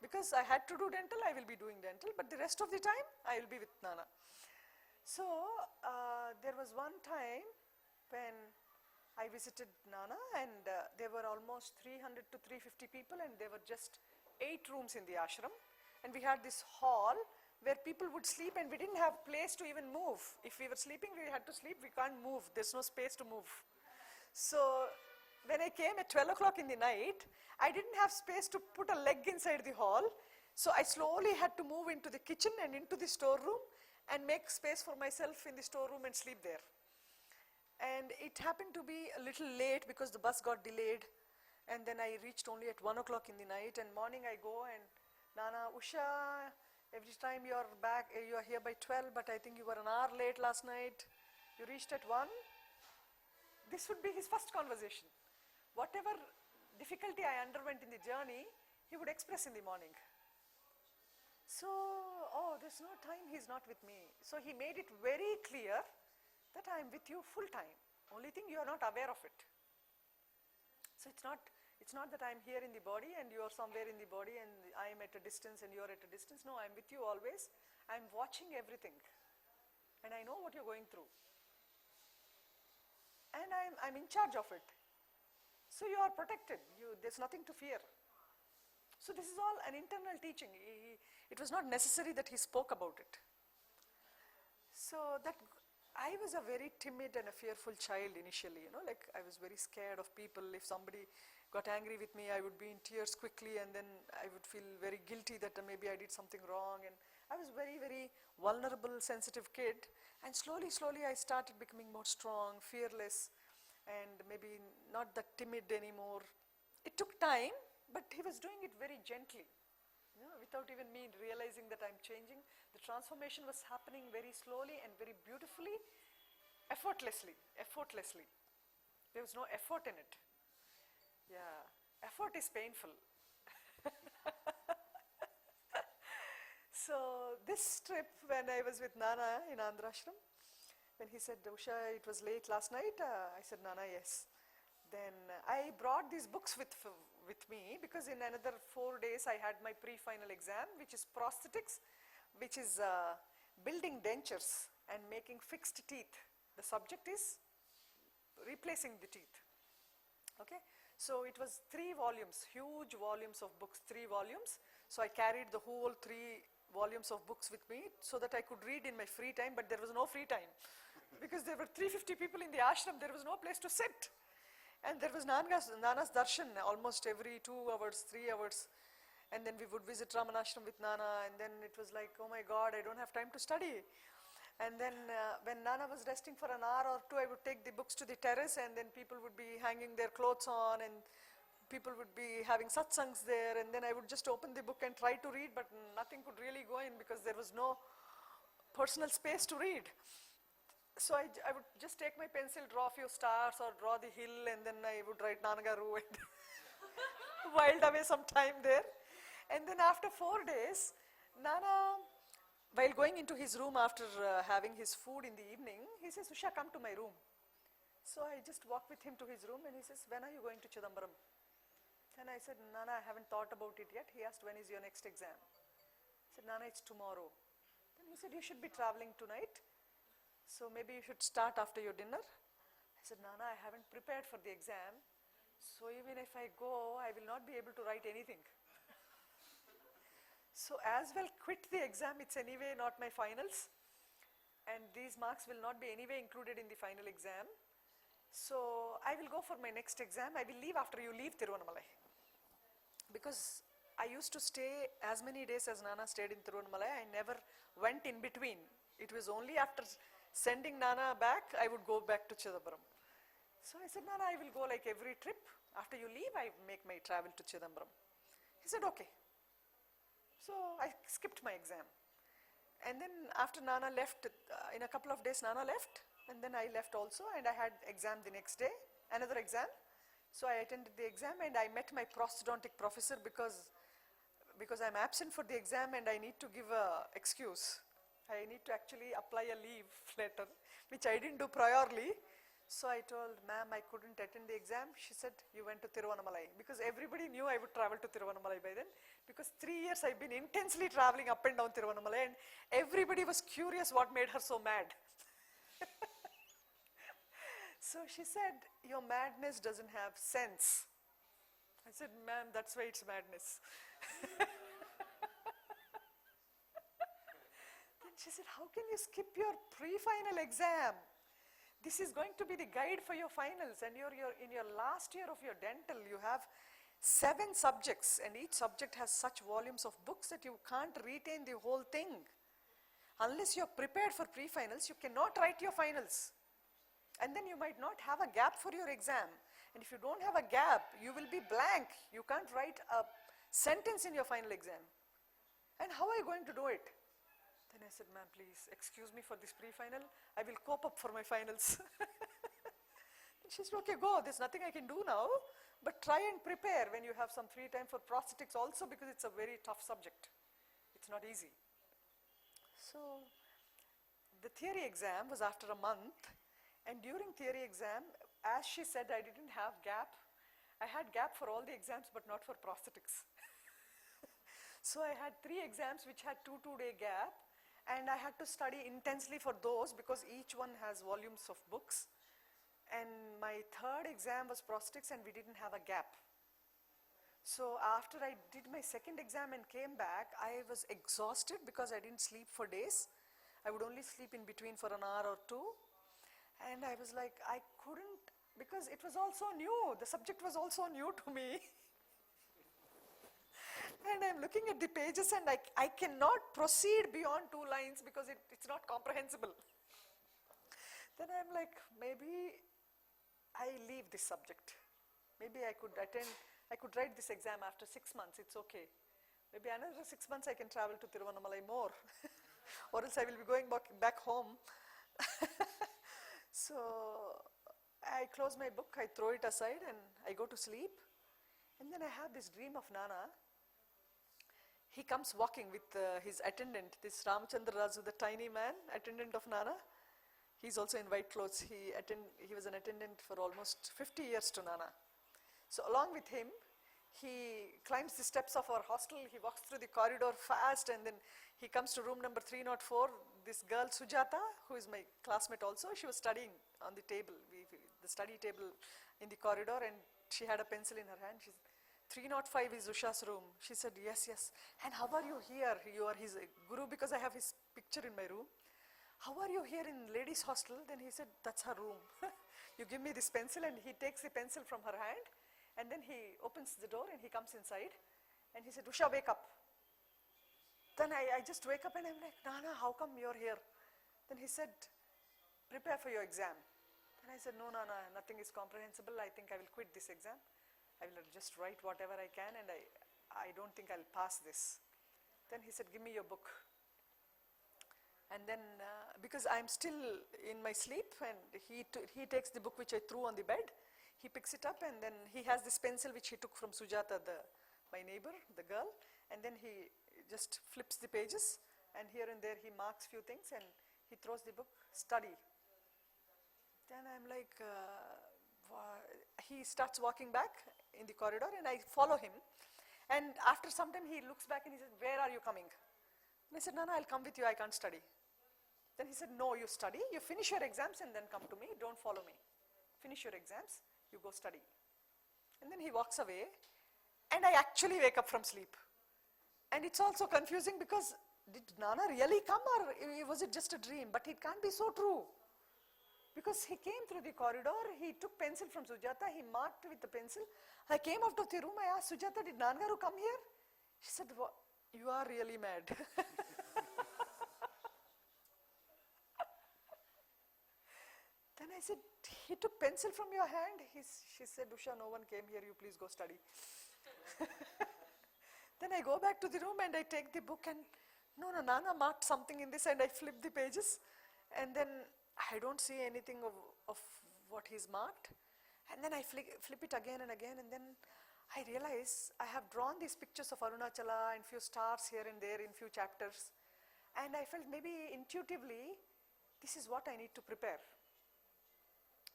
Because I had to do dental, I will be doing dental, but the rest of the time I will be with Nana. So there was one time when I visited Nana, and there were almost 300 to 350 people, and there were just 8 rooms in the ashram. And we had this hall where people would sleep, and we didn't have place to even move. If we were sleeping, we had to sleep, we can't move. There's no space to move. So when I came at 12 o'clock in the night, I didn't have space to put a leg inside the hall. So I slowly had to move into the kitchen and into the storeroom and make space for myself in the storeroom and sleep there. And it happened to be a little late because the bus got delayed. And then I reached only at 1 o'clock in the night, and morning I go and, "Nana, Usha, every time you are back, you are here by 12, but I think you were an hour late last night. You reached at 1. This would be his first conversation. Whatever difficulty I underwent in the journey, he would express in the morning. So, "Oh, there's no time he's not with me." So he made it very clear that I am with you full time. Only thing, you are not aware of it. So it's not that I am here in the body and you are somewhere in the body and I am at a distance and you are at a distance. No, I am with you always. I am watching everything. And I know what you're going through. And I'm in charge of it. So you are protected. There's nothing to fear. So this is all an internal teaching. It was not necessary that he spoke about it. So that I was a very timid and a fearful child initially, like I was very scared of people. If somebody got angry with me, I would be in tears quickly, and then I would feel very guilty that maybe I did something wrong. And I was very, very vulnerable, sensitive kid. And slowly, slowly I started becoming more strong, fearless, and maybe not that timid anymore. It took time, but he was doing it very gently, without even me realizing that I'm changing. The transformation was happening very slowly and very beautifully, effortlessly. There was no effort in it. Yeah, effort is painful. So this trip, when I was with Nana in Andhra Ashram, when he said, Usha, it was late last night, I said, Nana, yes. Then I brought these books with me, because in another 4 days I had my pre-final exam, which is prosthetics, which is building dentures and making fixed teeth. The subject is replacing the teeth. Okay, so it was 3 volumes, huge volumes of books, 3 volumes. So I carried the whole 3 volumes of books with me so that I could read in my free time, but there was no free time because there were 350 people in the ashram. There was no place to sit. And there was Nana's darshan almost every 2 hours, 3 hours. And then we would visit Ramanashram with Nana, and then it was like, oh my God, I don't have time to study. And then when Nana was resting for an hour or 2, I would take the books to the terrace, and then people would be hanging their clothes on, and people would be having satsangs there, and then I would just open the book and try to read, but nothing could really go in because there was no personal space to read. So I would just take my pencil, draw a few stars or draw the hill, and then I would write Nanagaru and whiled away some time there. And then after 4 days, Nana, while going into his room after having his food in the evening, he says, Usha, come to my room. So I just walked with him to his room, and he says, when are you going to Chidambaram? Then I said, Nana, I haven't thought about it yet. He asked, when is your next exam? I said, Nana, it's tomorrow. Then he said, you should be traveling tonight, so maybe you should start after your dinner. I said, Nana, I haven't prepared for the exam, so even if I go, I will not be able to write anything. So as well quit the exam, it's anyway not my finals, and these marks will not be anyway included in the final exam. So I will go for my next exam. I will leave after you leave Tiruvannamalai. Because I used to stay as many days as Nana stayed in Tiruvannamalai. I never went in between. It was only after sending Nana back, I would go back to Chidambaram. So I said, Nana, I will go like every trip. After you leave, I make my travel to Chidambaram. He said, okay. So I skipped my exam. And then after Nana left, in a couple of days Nana left, and then I left also, and I had exam the next day, another exam. So I attended the exam, and I met my prosthodontic professor because I'm absent for the exam and I need to give a excuse. I need to actually apply a leave letter, which I didn't do priorly. So I told, ma'am, I couldn't attend the exam. She said, you went to Tiruvannamalai. Because everybody knew I would travel to Tiruvannamalai by then. Because 3 years I've been intensely traveling up and down Tiruvannamalai, and everybody was curious what made her so mad. So she said, your madness doesn't have sense. I said, ma'am, that's why it's madness. Then she said, how can you skip your pre-final exam? This is going to be the guide for your finals, and you're in your last year of your dental. You have 7 subjects, and each subject has such volumes of books that you can't retain the whole thing. Unless you're prepared for pre-finals, you cannot write your finals. And then you might not have a gap for your exam. And if you don't have a gap, you will be blank. You can't write a sentence in your final exam. And how are you going to do it? Then I said, ma'am, please excuse me for this pre-final. I will cope up for my finals. She said, okay, go. There's nothing I can do now. But try and prepare when you have some free time for prosthetics also, because it's a very tough subject. It's not easy. So the theory exam was after a month. And during theory exam, as she said, I didn't have gap. I had gap for all the exams, but not for prosthetics. So I had 3 exams which had 2-day gap. And I had to study intensely for those because each one has volumes of books. And my third exam was prosthetics and we didn't have a gap. So after I did my second exam and came back, I was exhausted because I didn't sleep for days. I would only sleep in between for an hour or two. And I was like, I couldn't, because it was also new. The subject was also new to me. And I'm looking at the pages and I cannot proceed beyond 2 lines because it's not comprehensible. Then I'm like, maybe I leave this subject. Maybe I could write this exam after 6 months, it's okay. Maybe another 6 months I can travel to Tiruvannamalai more. Or else I will be going back home. So I close my book, I throw it aside and I go to sleep. And then I have this dream of Nana. He comes walking with his attendant, this Ramchandra Razu, the tiny man, attendant of Nana. He's also in white clothes. He was an attendant for almost 50 years to Nana. So along with him, he climbs the steps of our hostel. He walks through the corridor fast and then he comes to room number 304. This girl, Sujata, who is my classmate also, she was studying on the table, the study table in the corridor, and she had a pencil in her hand. She said, 305 is Usha's room. She said, yes, yes. And how are you here? You are his guru, because I have his picture in my room. How are you here in ladies' hostel? Then he said, that's her room. You give me this pencil, and he takes the pencil from her hand, and then he opens the door and he comes inside, and he said, Usha, wake up. Then I just wake up and I'm like, Nana, how come you're here? Then he said, prepare for your exam. Then I said, no, Nana, nothing is comprehensible. I think I will quit this exam. I will just write whatever I can, and I don't think I'll pass this. Then he said, give me your book. And then, because I'm still in my sleep, and he takes the book which I threw on the bed, he picks it up, and then he has this pencil which he took from Sujata, my neighbor, the girl, and then he just flips the pages, and here and there he marks few things, and he throws the book, study. Then I'm like, he starts walking back in the corridor, and I follow him. And after some time, he looks back and he says, where are you coming? And I said, Nana, I'll come with you, I can't study. Then he said, no, you study, you finish your exams and then come to me, don't follow me. Finish your exams, you go study. And then he walks away, and I actually wake up from sleep. And it's also confusing because did Nana really come, or was it just a dream? But it can't be so true. Because he came through the corridor, he took pencil from Sujata, he marked with the pencil. I came out of the room, I asked Sujata, did Nangaru come here? She said, you are really mad. Then I said, he took pencil from your hand? She said, Usha, no one came here, you please go study. Then I go back to the room and I take the book and, no, Nana marked something in this, and I flip the pages, and then I don't see anything of what he's marked. And then I flip it again and again, and then I realize I have drawn these pictures of Arunachala and few stars here and there in few chapters. And I felt maybe intuitively, this is what I need to prepare.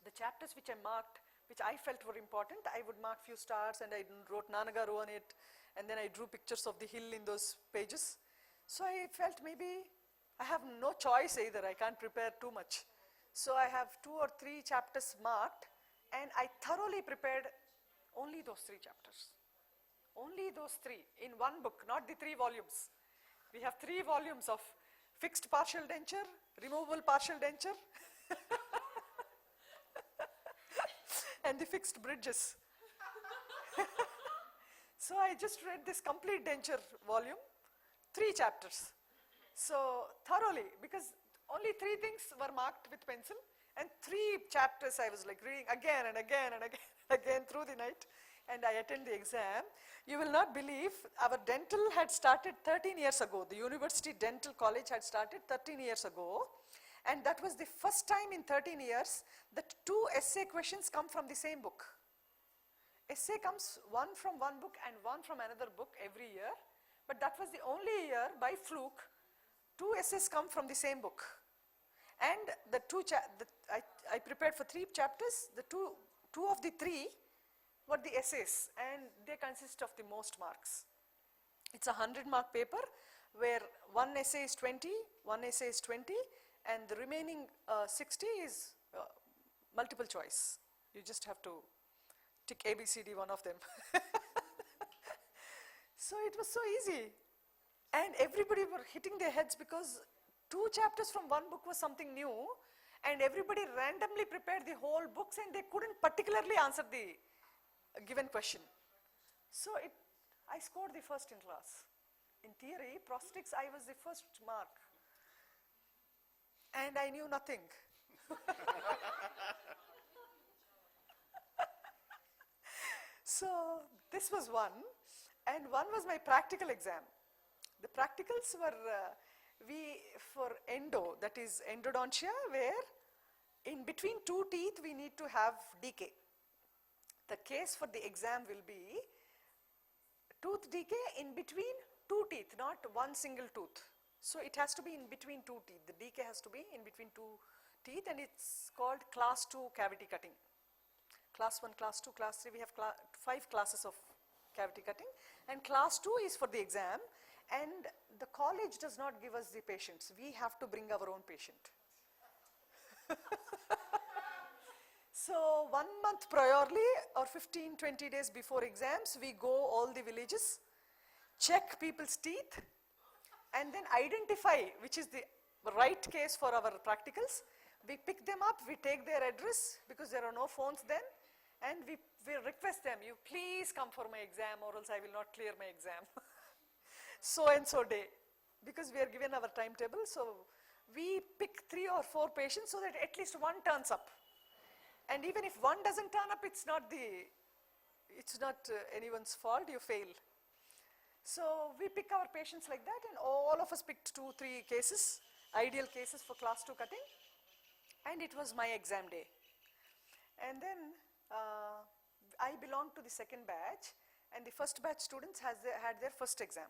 The chapters which I marked, which I felt were important, I would mark few stars and I wrote Nanagaru on it, and then I drew pictures of the hill in those pages. So I felt maybe I have no choice either, I can't prepare too much. So I have 2 or 3 chapters marked, and I thoroughly prepared only those 3 chapters. Only those 3 in one book, not the 3 volumes. We have 3 volumes of fixed partial denture, removable partial denture, and the fixed bridges. So I just read this complete denture volume, 3 chapters. So thoroughly, because only 3 things were marked with pencil, and 3 chapters I was like reading again and again and again through the night, and I attend the exam. You will not believe, our dental had started 13 years ago. The University Dental College had started 13 years ago, and that was the first time in 13 years that 2 essay questions come from the same book. Essay comes one from one book and one from another book every year, but that was the only year by fluke 2 essays come from the same book. And the I prepared for 3 chapters. The two of the 3 were the essays, and they consist of the most marks. It's a 100-mark paper where 1 essay is 20, 1 essay is 20, and the remaining 60 is multiple choice. You just have to tick A, B, C, D, one of them. So it was so easy. And everybody were hitting their heads because 2 chapters from one book was something new, and everybody randomly prepared the whole books and they couldn't particularly answer the given question. So I scored the first in class. In theory, prosthetics, I was the first mark. And I knew nothing. So this was one, and one was my practical exam. The practicals were, for endo, that is endodontia, where in between 2 teeth we need to have decay. The case for the exam will be tooth decay in between 2 teeth, not one single tooth. So it has to be in between 2 teeth. The decay has to be in between 2 teeth, and it's called class 2 cavity cutting. Class 1, class 2, class 3, we have 5 classes of cavity cutting, and class 2 is for the exam, and the college does not give us the patients. We have to bring our own patient. So 1 month priorly or 15-20 days before exams, we go all the villages, check people's teeth, and then identify which is the right case for our practicals. We pick them up, we take their address because there are no phones then, and we request them, you please come for my exam or else I will not clear my exam. So and so day, because we are given our timetable. So we pick 3 or 4 patients so that at least one turns up. And even if one doesn't turn up, it's not anyone's fault, you fail. So we pick our patients like that, and all of us picked 2-3 cases, ideal cases for class 2 cutting, and it was my exam day. And then I belonged to the second batch, and the first batch students had their first exam.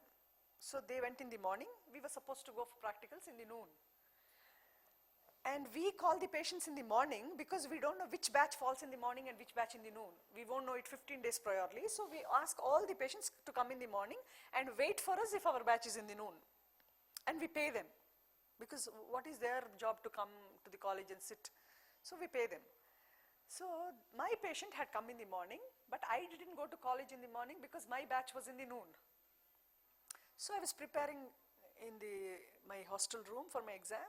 So they went in the morning. We were supposed to go for practicals in the noon. And we call the patients in the morning because we don't know which batch falls in the morning and which batch in the noon. We won't know it 15 days priorly. So we ask all the patients to come in the morning and wait for us if our batch is in the noon. And we pay them because what is their job to come to the college and sit? So we pay them. So my patient had come in the morning, but I didn't go to college in the morning because my batch was in the noon. So I was preparing in my hostel room for my exam,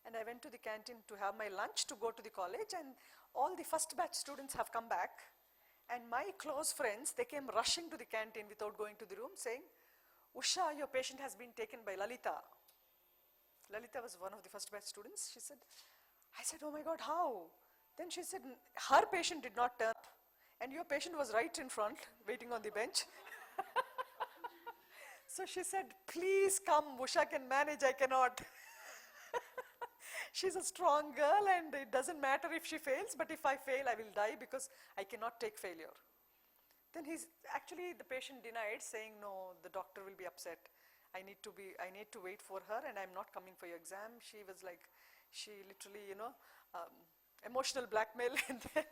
and I went to the canteen to have my lunch to go to the college, and all the first batch students have come back, and my close friends, they came rushing to the canteen without going to the room saying, Usha, your patient has been taken by Lalita. Lalita was one of the first batch students. She said, I said, oh my God, how? Then she said, her patient did not turn up, and your patient was right in front, waiting on the bench. So she said, please come, Usha can manage, I cannot. She's a strong girl, and it doesn't matter if she fails, but if I fail, I will die because I cannot take failure. Then the patient denied, saying, no, the doctor will be upset. I need to wait for her, and I'm not coming for your exam. She was like, she literally, emotional blackmail, and then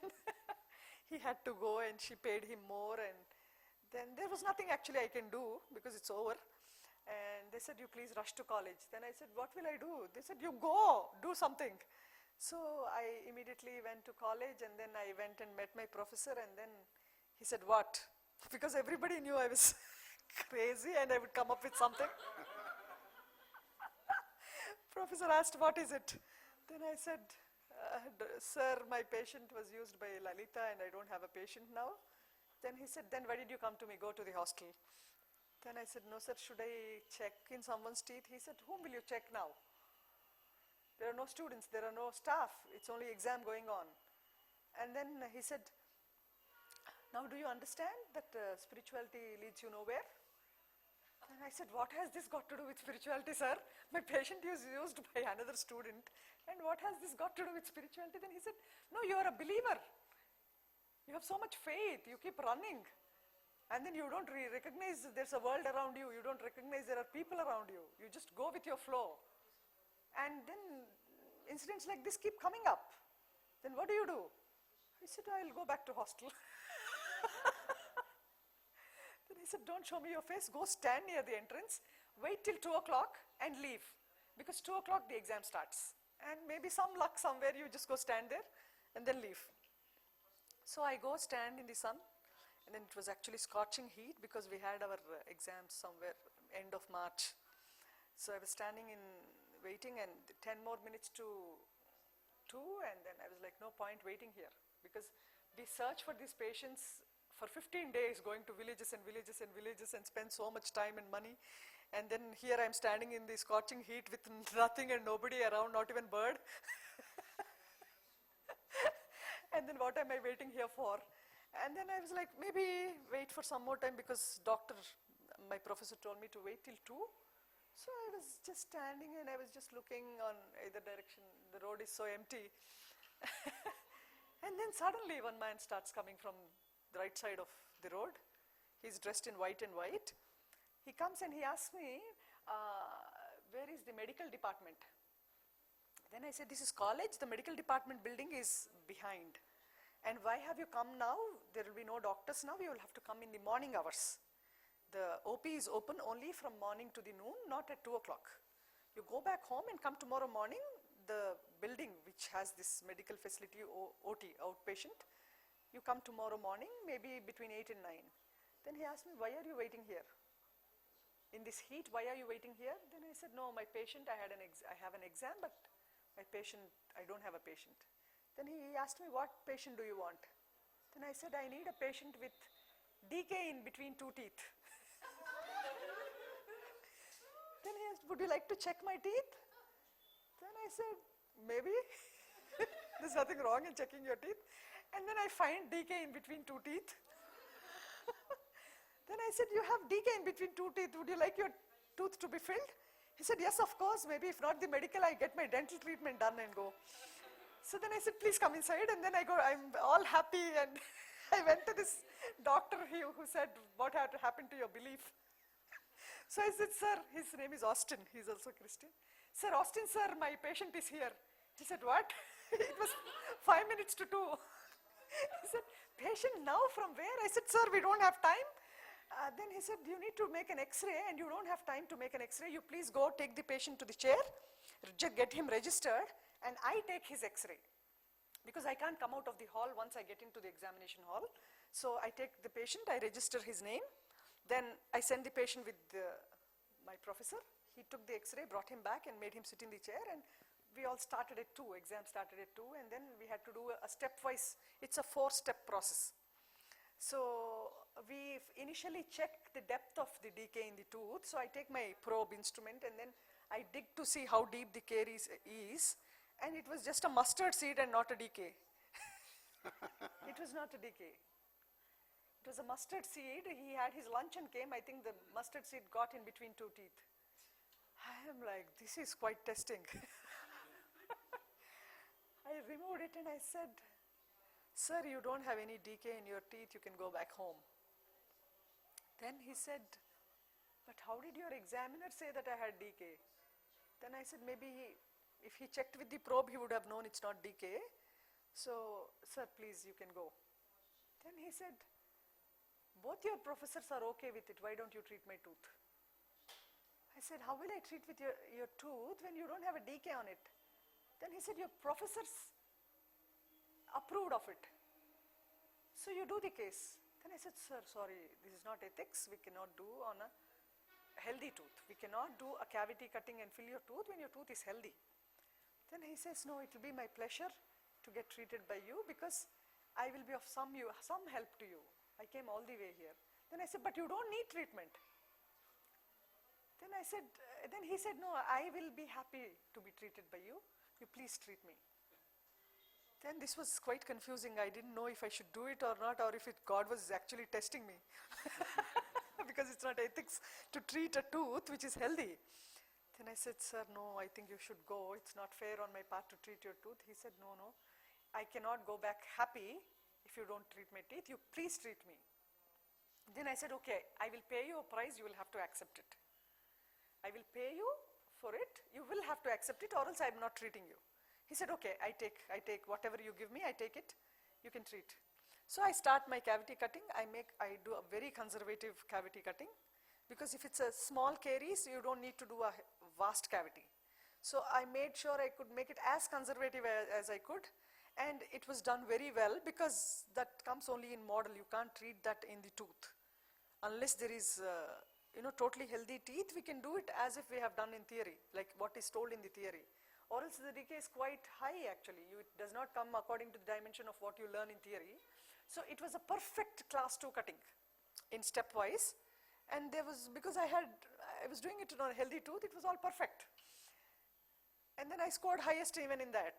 he had to go, and she paid him more, and then there was nothing actually I can do because it's over. And they said, you please rush to college. Then I said, what will I do? They said, you go, do something. So I immediately went to college, and then I went and met my professor, and then he said, what? Because everybody knew I was crazy and I would come up with something. Professor asked, what is it? Then I said, sir, my patient was used by Lalita and I don't have a patient now. Then he said, then why did you come to me? Go to the hostel. Then I said, no sir, should I check in someone's teeth? He said, whom will you check now? There are no students, there are no staff, it's only exam going on. And then he said, now do you understand that spirituality leads you nowhere? And I said, what has this got to do with spirituality, sir? My patient is used by another student, and what has this got to do with spirituality? Then he said, no, you are a believer. You have so much faith, you keep running. And then you don't recognize there's a world around you, you don't recognize there are people around you. You just go with your flow. And then incidents like this keep coming up. Then what do you do? I said, I'll go back to hostel. Then he said, don't show me your face, go stand near the entrance, wait till 2 o'clock and leave. Because 2 o'clock the exam starts. And maybe some luck somewhere, you just go stand there and then leave. So I go stand in the sun, and then it was actually scorching heat because we had our exams somewhere end of March. So I was standing in waiting, and 10 more minutes to 2, and then I was like, no point waiting here, because we search for these patients for 15 days, going to villages and villages and villages, and spend so much time and money. And then here I'm standing in the scorching heat with nothing and nobody around, not even bird. And then what am I waiting here for? And then I was like, maybe wait for some more time, because my professor told me to wait till 2. So I was just standing and I was just looking on either direction. The road is so empty. And then suddenly one man starts coming from the right side of the road. He's dressed in white and white. He comes and he asks me, where is the medical department? Then I said, this is college, the medical department building is behind. And why have you come now? There will be no doctors now, you will have to come in the morning hours. The OP is open only from morning to the noon, not at 2 o'clock. You go back home and come tomorrow morning, the building which has this medical facility, OT, outpatient, you come tomorrow morning, maybe between 8 and 9. Then he asked me, why are you waiting here? In this heat, why are you waiting here? Then I said, no, my patient, I have an exam, but my patient, I don't have a patient. Then he asked me, what patient do you want? Then I said, I need a patient with decay in between 2 teeth. Then he asked, would you like to check my teeth? Then I said, maybe. There's nothing wrong in checking your teeth. And then I find decay in between 2 teeth. Then I said, you have decay in between 2 teeth. Would you like your tooth to be filled? He said, yes, of course. Maybe if not the medical, I get my dental treatment done and go. So then I said, please come inside. And then I go, I'm all happy. And I went to this doctor who said, what had happened to your belief? So I said, sir, his name is Austin. He's also Christian. Sir, Austin, sir, my patient is here. He said, what? It was 5 minutes to 2. He said, patient now from where? I said, sir, we don't have time. Then he said, you need to make an x-ray and you don't have time to make an x-ray. You please go take the patient to the chair, get him registered, and I take his x-ray. Because I can't come out of the hall once I get into the examination hall. So I take the patient, I register his name, then I send the patient with my professor. He took the x-ray, brought him back and made him sit in the chair, and we all started at 2, exam started at 2, and then we had to do a stepwise, it's a 4-step process. So we initially check the depth of the decay in the tooth. So I take my probe instrument and then I dig to see how deep the caries is. And it was just a mustard seed and not a decay. It was not a decay. It was a mustard seed. He had his lunch and came. I think the mustard seed got in between 2 teeth. I am like, this is quite testing. I removed it and I said, sir, you don't have any decay in your teeth, you can go back home. Then he said, but how did your examiner say that I had decay? Then I said, maybe if he checked with the probe, he would have known it's not decay. So, sir, please, you can go. Then he said, both your professors are okay with it, why don't you treat my tooth? I said, how will I treat with your tooth when you don't have a decay on it? Then he said, your professors approved of it. So you do the case. Then I said, sir, sorry, this is not ethics. We cannot do on a healthy tooth. We cannot do a cavity cutting and fill your tooth when your tooth is healthy. Then he says, no, it will be my pleasure to get treated by you because I will be of some help to you. I came all the way here. Then I said, but you don't need treatment. Then he said, no, I will be happy to be treated by you. You please treat me. Then this was quite confusing. I didn't know if I should do it or not, or if God was actually testing me. Because it's not ethics to treat a tooth which is healthy. Then I said, sir, no, I think you should go. It's not fair on my part to treat your tooth. He said, no, I cannot go back happy if you don't treat my teeth. You please treat me. Then I said, okay, I will pay you a price. You will have to accept it. I will pay you for it. You will have to accept it or else I am not treating you. He said, okay, I take whatever you give me, I take it, you can treat. So I start my cavity cutting. I do a very conservative cavity cutting because if it's a small caries, you don't need to do a vast cavity. So I made sure I could make it as conservative as I could. And it was done very well because that comes only in model. You can't treat that in the tooth. Unless there is, totally healthy teeth, we can do it as if we have done in theory, like what is told in the theory. Or else the decay is quite high actually. It does not come according to the dimension of what you learn in theory. So it was a perfect class 2 cutting in stepwise. And there was, because I was doing it on a healthy tooth, it was all perfect. And then I scored highest even in that.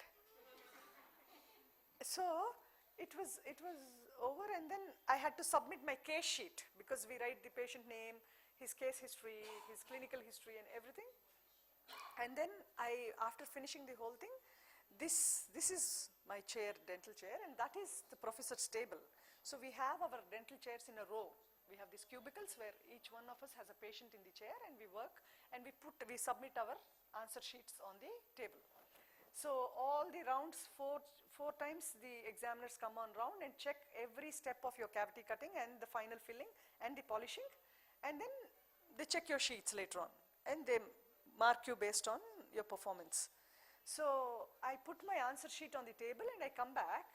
So it was over, and then I had to submit my case sheet because we write the patient name, his case history, his clinical history and everything. And then after finishing the whole thing, this is my chair, dental chair, and that is the professor's table. So we have our dental chairs in a row. We have these cubicles where each one of us has a patient in the chair, and we work and we submit our answer sheets on the table. So all the rounds, four times the examiners come on round and check every step of your cavity cutting and the final filling and the polishing, and then they check your sheets later on and they mark you based on your performance. So I put my answer sheet on the table and I come back,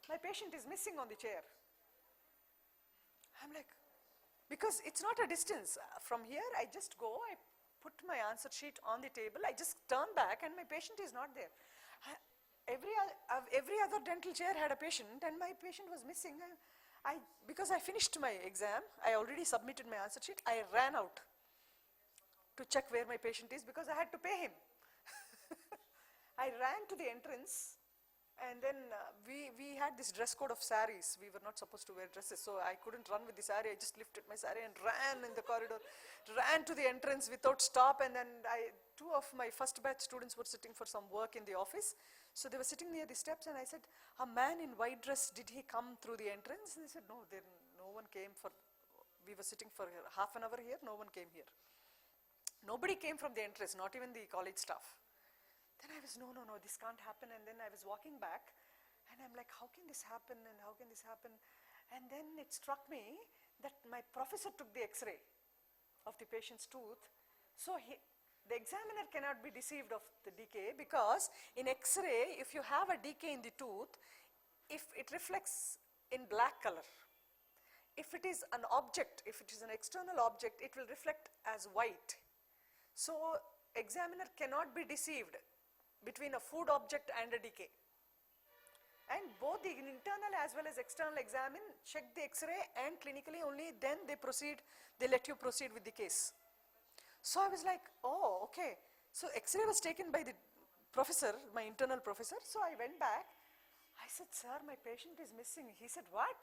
my patient is missing on the chair. I'm like, because it's not a distance. From here I just go, I put my answer sheet on the table, I just turn back and my patient is not there. Every other dental chair had a patient and my patient was missing. Because I finished my exam, I already submitted my answer sheet, I ran out to check where my patient is because I had to pay him. I ran to the entrance, and then we had this dress code of saris. We were not supposed to wear dresses, so I couldn't run with the sari. I just lifted my sari and ran in the corridor, ran to the entrance without stop, and then two of my first batch students were sitting for some work in the office. So they were sitting near the steps, and I said, a man in white dress, did he come through the entrance? And they said, no, no one came we were sitting for half an hour here, no one came here. Nobody came from the entrance, not even the college staff. Then I was, no, this can't happen. And then I was walking back and I'm like, how can this happen and how can this happen? And then it struck me that my professor took the x-ray of the patient's tooth. So the examiner cannot be deceived of the decay, because in x-ray, if you have a decay in the tooth, if it reflects in black color, if it is an object, if it is an external object, it will reflect as white. So examiner cannot be deceived between a food object and a decay. And both the internal as well as external examine, check the x-ray, and clinically only then they let you proceed with the case. So I was like, oh, okay. So x-ray was taken by the professor, my internal professor. So I went back. I said, sir, my patient is missing. He said, what?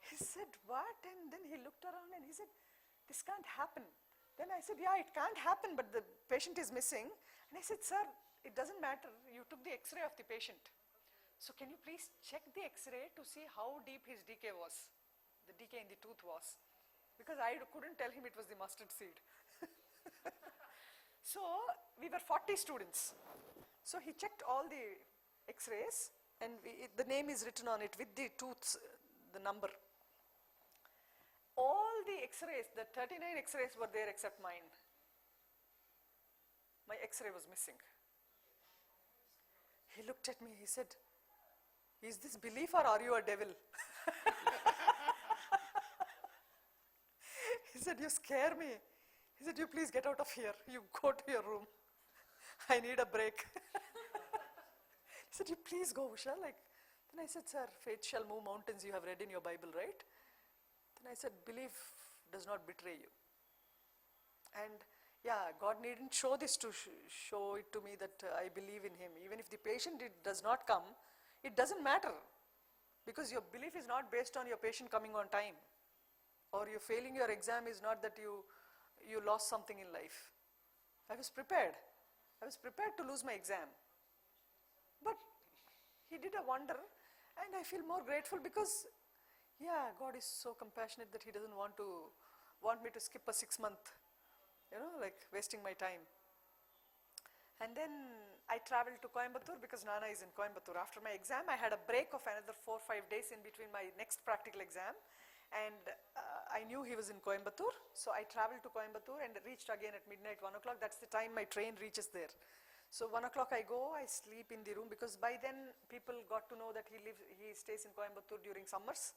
He said, what? And then he looked around and he said, this can't happen. Then I said, yeah, it can't happen, but the patient is missing. And I said, sir, it doesn't matter. You took the x-ray of the patient. So can you please check the x-ray to see how deep his decay was, the decay in the tooth was. Because I couldn't tell him it was the mustard seed. So we were 40 students. So he checked all the x-rays, and the name is written on it with the tooths, the number. All the x-rays, the 39 x-rays were there except mine. My x-ray was missing. He looked at me, he said, is this belief or are you a devil? He said, you scare me. He said, you please get out of here. You go to your room. I need a break. He said, you please go, Usha. Then I said, sir, faith shall move mountains, you have read in your Bible, right? Then I said, belief does not betray you. And yeah, God needn't show this to show it to me that I believe in him. Even if the patient does not come, it doesn't matter. Because your belief is not based on your patient coming on time. Or you failing your exam is not that you lost something in life. I was prepared. I was prepared to lose my exam. But he did a wonder, and I feel more grateful because, yeah, God is so compassionate that he doesn't want me to skip a 6-month, wasting my time. And then I traveled to Coimbatore because Nana is in Coimbatore. After my exam, I had a break of another 4-5 days in between my next practical exam. And I knew he was in Coimbatore, so I traveled to Coimbatore and reached again at midnight, 1 o'clock. That's the time my train reaches there. So 1 o'clock I go, I sleep in the room because by then people got to know that he stays in Coimbatore during summers.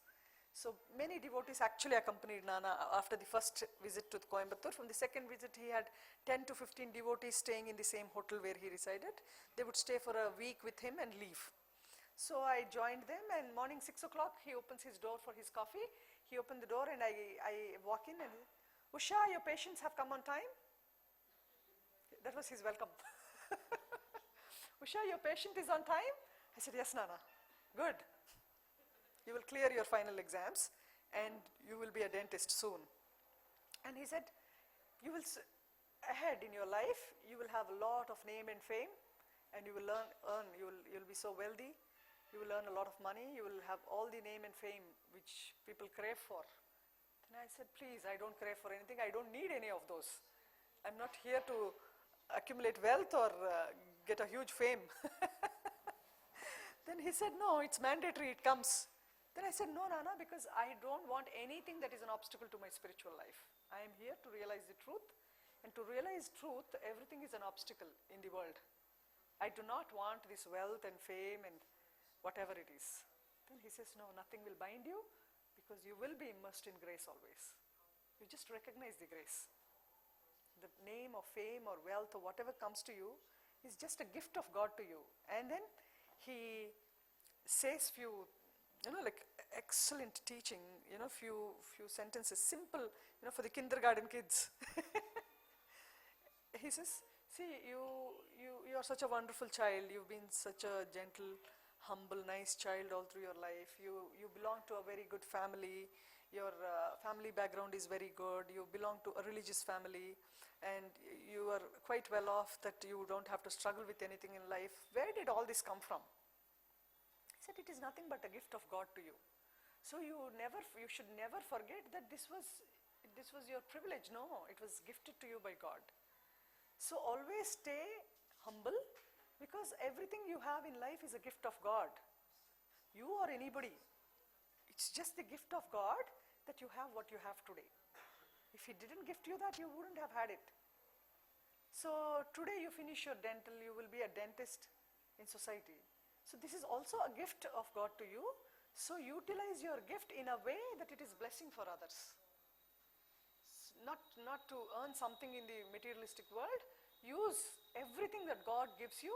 So many devotees actually accompanied Nana after the first visit to Coimbatore. From the second visit, he had 10 to 15 devotees staying in the same hotel where he resided. They would stay for a week with him and leave. So I joined them, and morning 6 o'clock, he opens his door for his coffee. He opened the door and I walk in and, Usha, your patients have come on time? That was his welcome. Usha, your patient is on time? I said, yes, Nana. Good. You will clear your final exams and you will be a dentist soon. And he said, you will, ahead in your life, you will have a lot of name and fame, and you will you'll be so wealthy, you will earn a lot of money, you will have all the name and fame which people crave for. Then I said, please, I don't crave for anything, I don't need any of those. I'm not here to accumulate wealth or get a huge fame. Then he said, no, it's mandatory, it comes. Then I said, no, Nana, because I don't want anything that is an obstacle to my spiritual life. I am here to realize the truth, and to realize truth, everything is an obstacle in the world. I do not want this wealth and fame and whatever it is. Then he says, no, nothing will bind you because you will be immersed in grace always. You just recognize the grace. The name or fame or wealth or whatever comes to you is just a gift of God to you. And then he says few, like excellent teaching, few sentences, simple, for the kindergarten kids. He says, see, you are such a wonderful child. You've been such a gentle, humble, nice child all through your life. You belong to a very good family. Your family background is very good. You belong to a religious family, and you are quite well off that you don't have to struggle with anything in life. Where did all this come from? He said, it is nothing but a gift of God to you. So you should never forget that this was your privilege. No, it was gifted to you by God. So always stay humble, because everything you have in life is a gift of God. You or anybody, it's just the gift of God that you have what you have today. If He didn't gift you that, you wouldn't have had it. So today you finish your dental, you will be a dentist in society. So this is also a gift of God to you. So utilize your gift in a way that it is blessing for others. Not to earn something in the materialistic world. Use everything that God gives you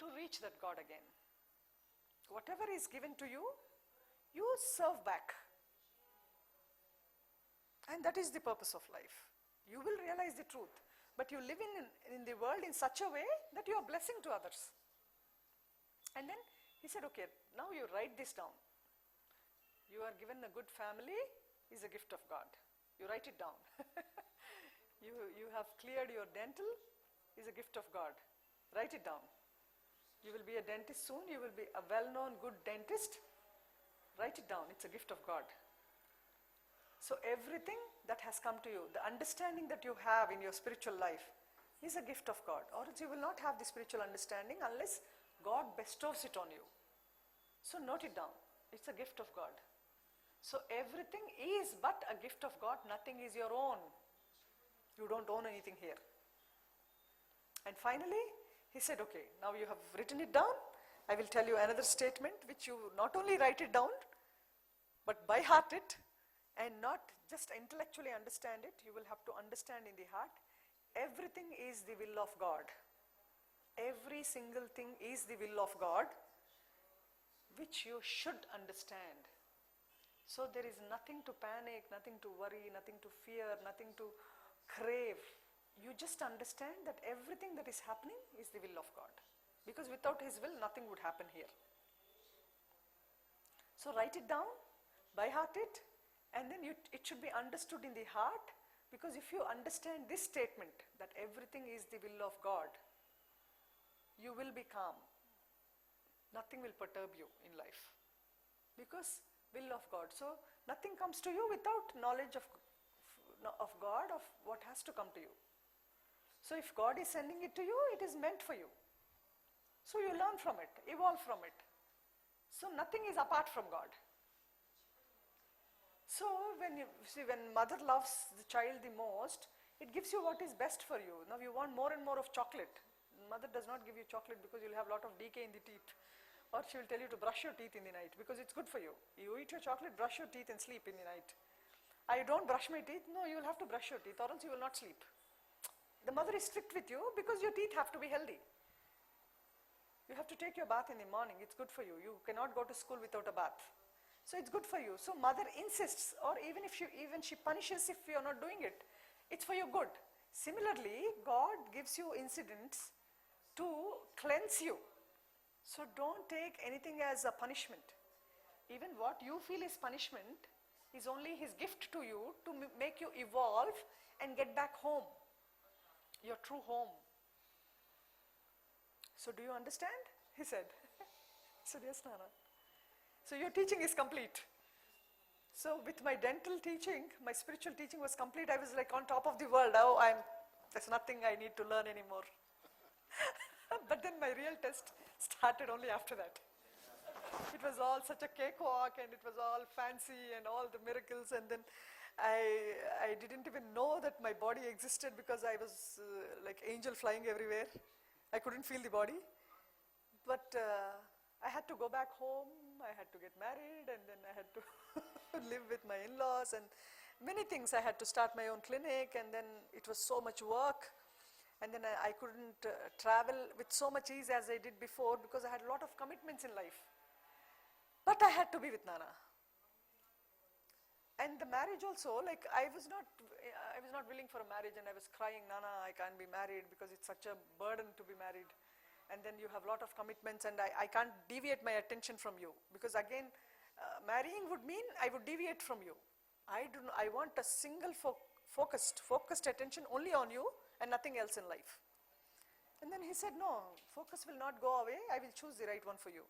to reach that God again. Whatever is given to you, you serve back. And that is the purpose of life. You will realize the truth, but you live in the world in such a way that you are blessing to others. And then he said, okay, now you write this down. You are given a good family is a gift of God. You write it down. You have cleared your dental is a gift of God. Write it down. You will be a dentist soon. You will be a well-known good dentist. Write it down. It's a gift of God. So everything that has come to you, the understanding that you have in your spiritual life is a gift of God. Or else you will not have the spiritual understanding unless God bestows it on you. So note it down. It's a gift of God. So everything is but a gift of God. Nothing is your own. You don't own anything here. And finally, he said, okay, now you have written it down. I will tell you another statement which you not only write it down, but by heart it, and not just intellectually understand it. You will have to understand in the heart. Everything is the will of God. Every single thing is the will of God, which you should understand. So there is nothing to panic, nothing to worry, nothing to fear, nothing to crave. You just understand that everything that is happening is the will of God. Because without His will, nothing would happen here. So write it down, by heart it, and then it should be understood in the heart. Because if you understand this statement, that everything is the will of God, you will be calm. Nothing will perturb you in life. Because will of God. So nothing comes to you without knowledge of God, of what has to come to you. So if God is sending it to you, it is meant for you. So you learn from it, evolve from it. So nothing is apart from God. So when mother loves the child the most, it gives you what is best for you. Now you want more and more of chocolate. mother does not give you chocolate because you'll have a lot of decay in the teeth. Or she will tell you to brush your teeth in the night because it's good for you. You eat your chocolate, brush your teeth and sleep in the night. I don't brush my teeth. No, you will have to brush your teeth or else you will not sleep. The mother is strict with you because your teeth have to be healthy. You have to take your bath in the morning. It's good for you. You cannot go to school without a bath. So it's good for you. So mother insists, or even she punishes if you're not doing it. It's for your good. Similarly, God gives you incidents to cleanse you. So don't take anything as a punishment. Even what you feel is punishment is only His gift to you to make you evolve and get back home, your true home. So do you understand? He said. He said, yes, Nana. So your teaching is complete. So with my dental teaching, my spiritual teaching was complete. I was like on top of the world. Oh, there's nothing I need to learn anymore. But then my real test started only after that. It was all such a cakewalk and it was all fancy and all the miracles, and then I didn't even know that my body existed because I was like angel flying everywhere. I couldn't feel the body. But I had to go back home, I had to get married, and then I had to live with my in-laws and many things. I had to start my own clinic, and then it was so much work. And then I couldn't travel with so much ease as I did before because I had a lot of commitments in life. But I had to be with Nana. And the marriage also, like I was not willing for a marriage, and I was crying, Nana, I can't be married because it's such a burden to be married. And then you have a lot of commitments, and I can't deviate my attention from you because again, marrying would mean I would deviate from you. I want a single focused attention only on you and nothing else in life. And then he said, no, focus will not go away. I will choose the right one for you.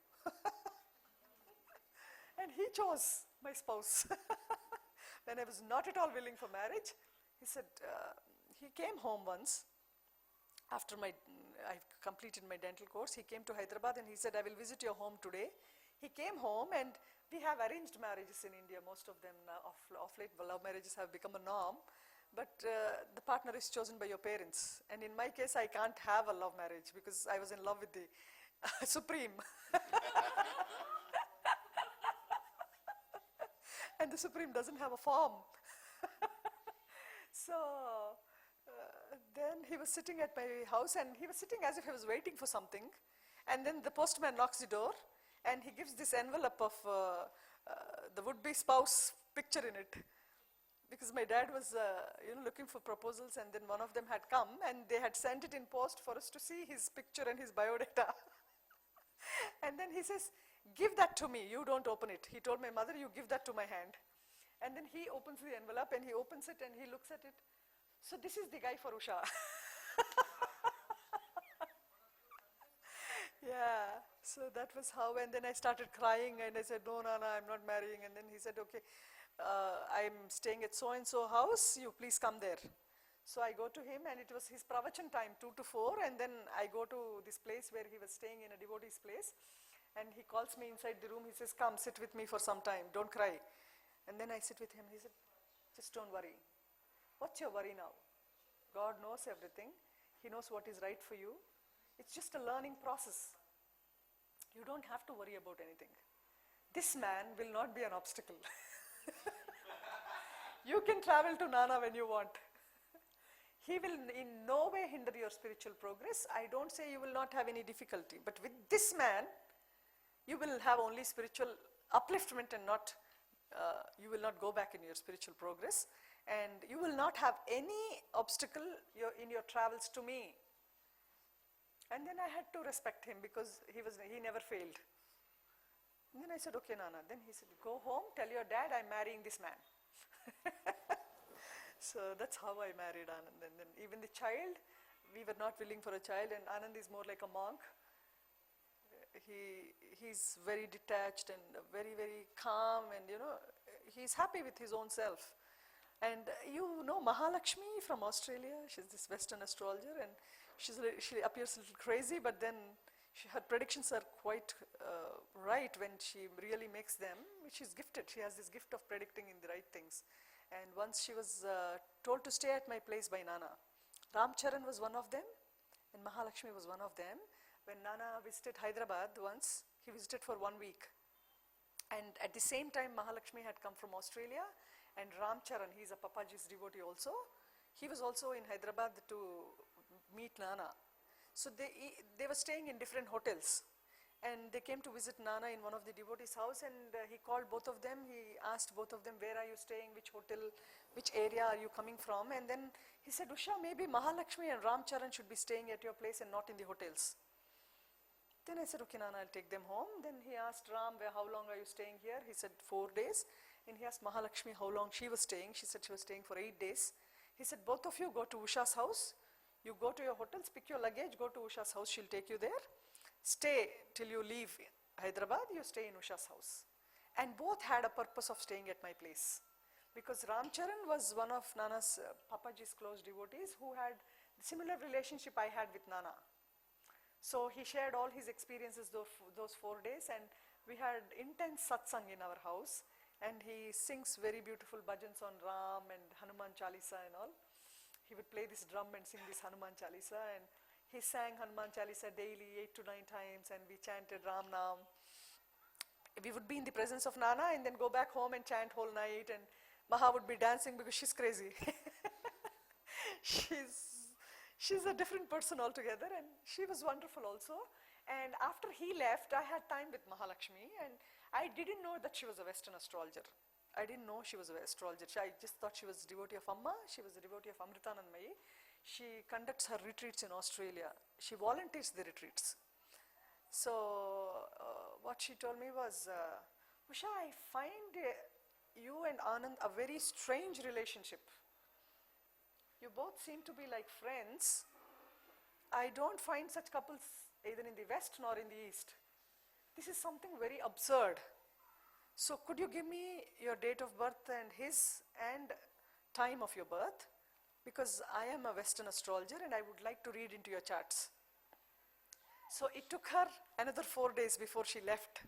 And he chose my spouse. When I was not at all willing for marriage, he said, he came home once after I completed my dental course. He came to Hyderabad and he said, I will visit your home today. He came home, and we have arranged marriages in India. Most of them of late, love marriages have become a norm. But the partner is chosen by your parents. And in my case, I can't have a love marriage because I was in love with the Supreme. And the Supreme doesn't have a form. So then he was sitting at my house, and he was sitting as if he was waiting for something. And then the postman knocks the door, and he gives this envelope of the would-be spouse picture in it. Because my dad was looking for proposals, and then one of them had come, and they had sent it in post for us to see his picture and his biodata. And then he says, give that to me, you don't open it. He told my mother, you give that to my hand. And then he opens the envelope, and he opens it, and he looks at it. So this is the guy for Usha. Yeah, so that was how, and then I started crying, and I said, no, Nana, I'm not marrying. And then he said, okay, I'm staying at so-and-so house, you please come there. So I go to him, and it was his pravachan time, 2 to 4, and then I go to this place where he was staying in a devotee's place, and he calls me inside the room. He says, come, sit with me for some time, don't cry. And then I sit with him. He said, just don't worry. What's your worry now? God knows everything. He knows what is right for you. It's just a learning process. You don't have to worry about anything. This man will not be an obstacle. You can travel to Nana when you want. He will in no way hinder your spiritual progress. I don't say you will not have any difficulty, but with this man, you will have only spiritual upliftment and not, you will not go back in your spiritual progress, and you will not have any obstacle in your travels to me. And then I had to respect him because he never failed. And then I said, okay, Nana. Then he said, go home, tell your dad I'm marrying this man. So that's how I married Anand. And then even the child, we were not willing for a child, and Anand is more like a monk. He's very detached and very, very calm, and he's happy with his own self. And Mahalakshmi from Australia, she's this Western astrologer, and she appears a little crazy, but then her predictions are quite right when she really makes them. She's gifted. She has this gift of predicting in the right things. And once she was told to stay at my place by Nana. Ram Charan was one of them, and Mahalakshmi was one of them. When Nana visited Hyderabad once, he visited for 1 week. And at the same time, Mahalakshmi had come from Australia, and Ram Charan, he's a Papaji's devotee also. He was also in Hyderabad to meet Nana. So they were staying in different hotels. And they came to visit Nana in one of the devotees' house, and he called both of them. He asked both of them, where are you staying, which hotel, which area are you coming from? And then he said, Usha, maybe Mahalakshmi and Ram Charan should be staying at your place and not in the hotels. Then I said, okay, Nana, I'll take them home. Then he asked Ram, how long are you staying here? He said, 4 days. And he asked Mahalakshmi how long she was staying. She said she was staying for 8 days. He said, both of you go to Usha's house. You go to your hotels, pick your luggage, go to Usha's house, she'll take you there. Stay till you leave Hyderabad, you stay in Usha's house. And both had a purpose of staying at my place. Because Ram Charan was one of Nana's Papaji's close devotees who had similar relationship I had with Nana. So he shared all his experiences those 4 days, and we had intense satsang in our house. And he sings very beautiful bhajans on Ram and Hanuman Chalisa and all. He would play this drum and sing this Hanuman Chalisa, and he sang Hanuman Chalisa daily 8 to 9 times, and we chanted Ram Naam. We would be in the presence of Nana and then go back home and chant whole night, and Maha would be dancing because she's crazy. She's a different person altogether, and she was wonderful also. And after he left, I had time with Mahalakshmi, and I didn't know that she was a Western astrologer. I didn't know she was a astrologer. I just thought she was a devotee of Amma. She was a devotee of Amritanandmayi. She conducts her retreats in Australia. She volunteers the retreats. So what she told me was, Usha, I find you and Anand a very strange relationship. You both seem to be like friends. I don't find such couples either in the West nor in the East. This is something very absurd. So could you give me your date of birth and his and time of your birth? Because I am a Western astrologer and I would like to read into your charts. So it took her another 4 days before she left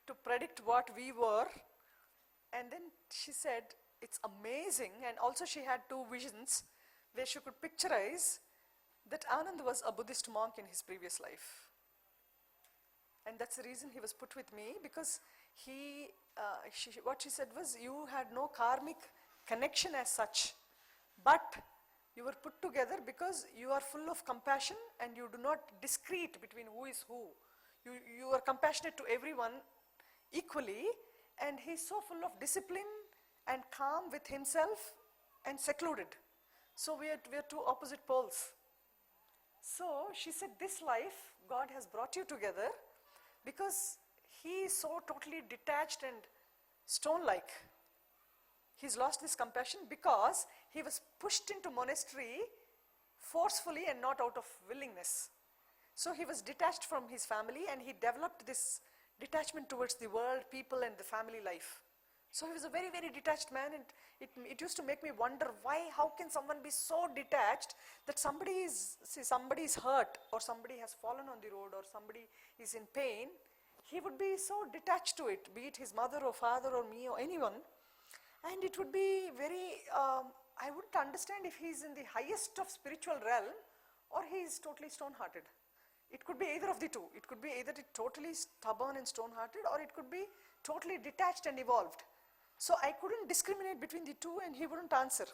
to predict what we were. And then she said, it's amazing. And also she had 2 visions where she could picturize that Anand was a Buddhist monk in his previous life. And that's the reason he was put with me, because what she said was, you had no karmic connection as such, but you were put together because you are full of compassion and you do not discrete between who is who. You are compassionate to everyone equally, and he's so full of discipline and calm with himself and secluded. So we are 2 opposite poles. So she said, this life, God has brought you together because he is so totally detached and stone-like. He's lost this compassion because he was pushed into monastery forcefully and not out of willingness. So he was detached from his family, and he developed this detachment towards the world, people, and the family life. So he was a very, very detached man, and it used to make me wonder how can someone be so detached that somebody is hurt, or somebody has fallen on the road, or somebody is in pain. He would be so detached to it, be it his mother or father or me or anyone. And it would be very, I wouldn't understand if he's in the highest of spiritual realm or he's totally stone-hearted. It could be either of the two. It could be either totally stubborn and stone-hearted, or it could be totally detached and evolved. So I couldn't discriminate between the two, and he wouldn't answer.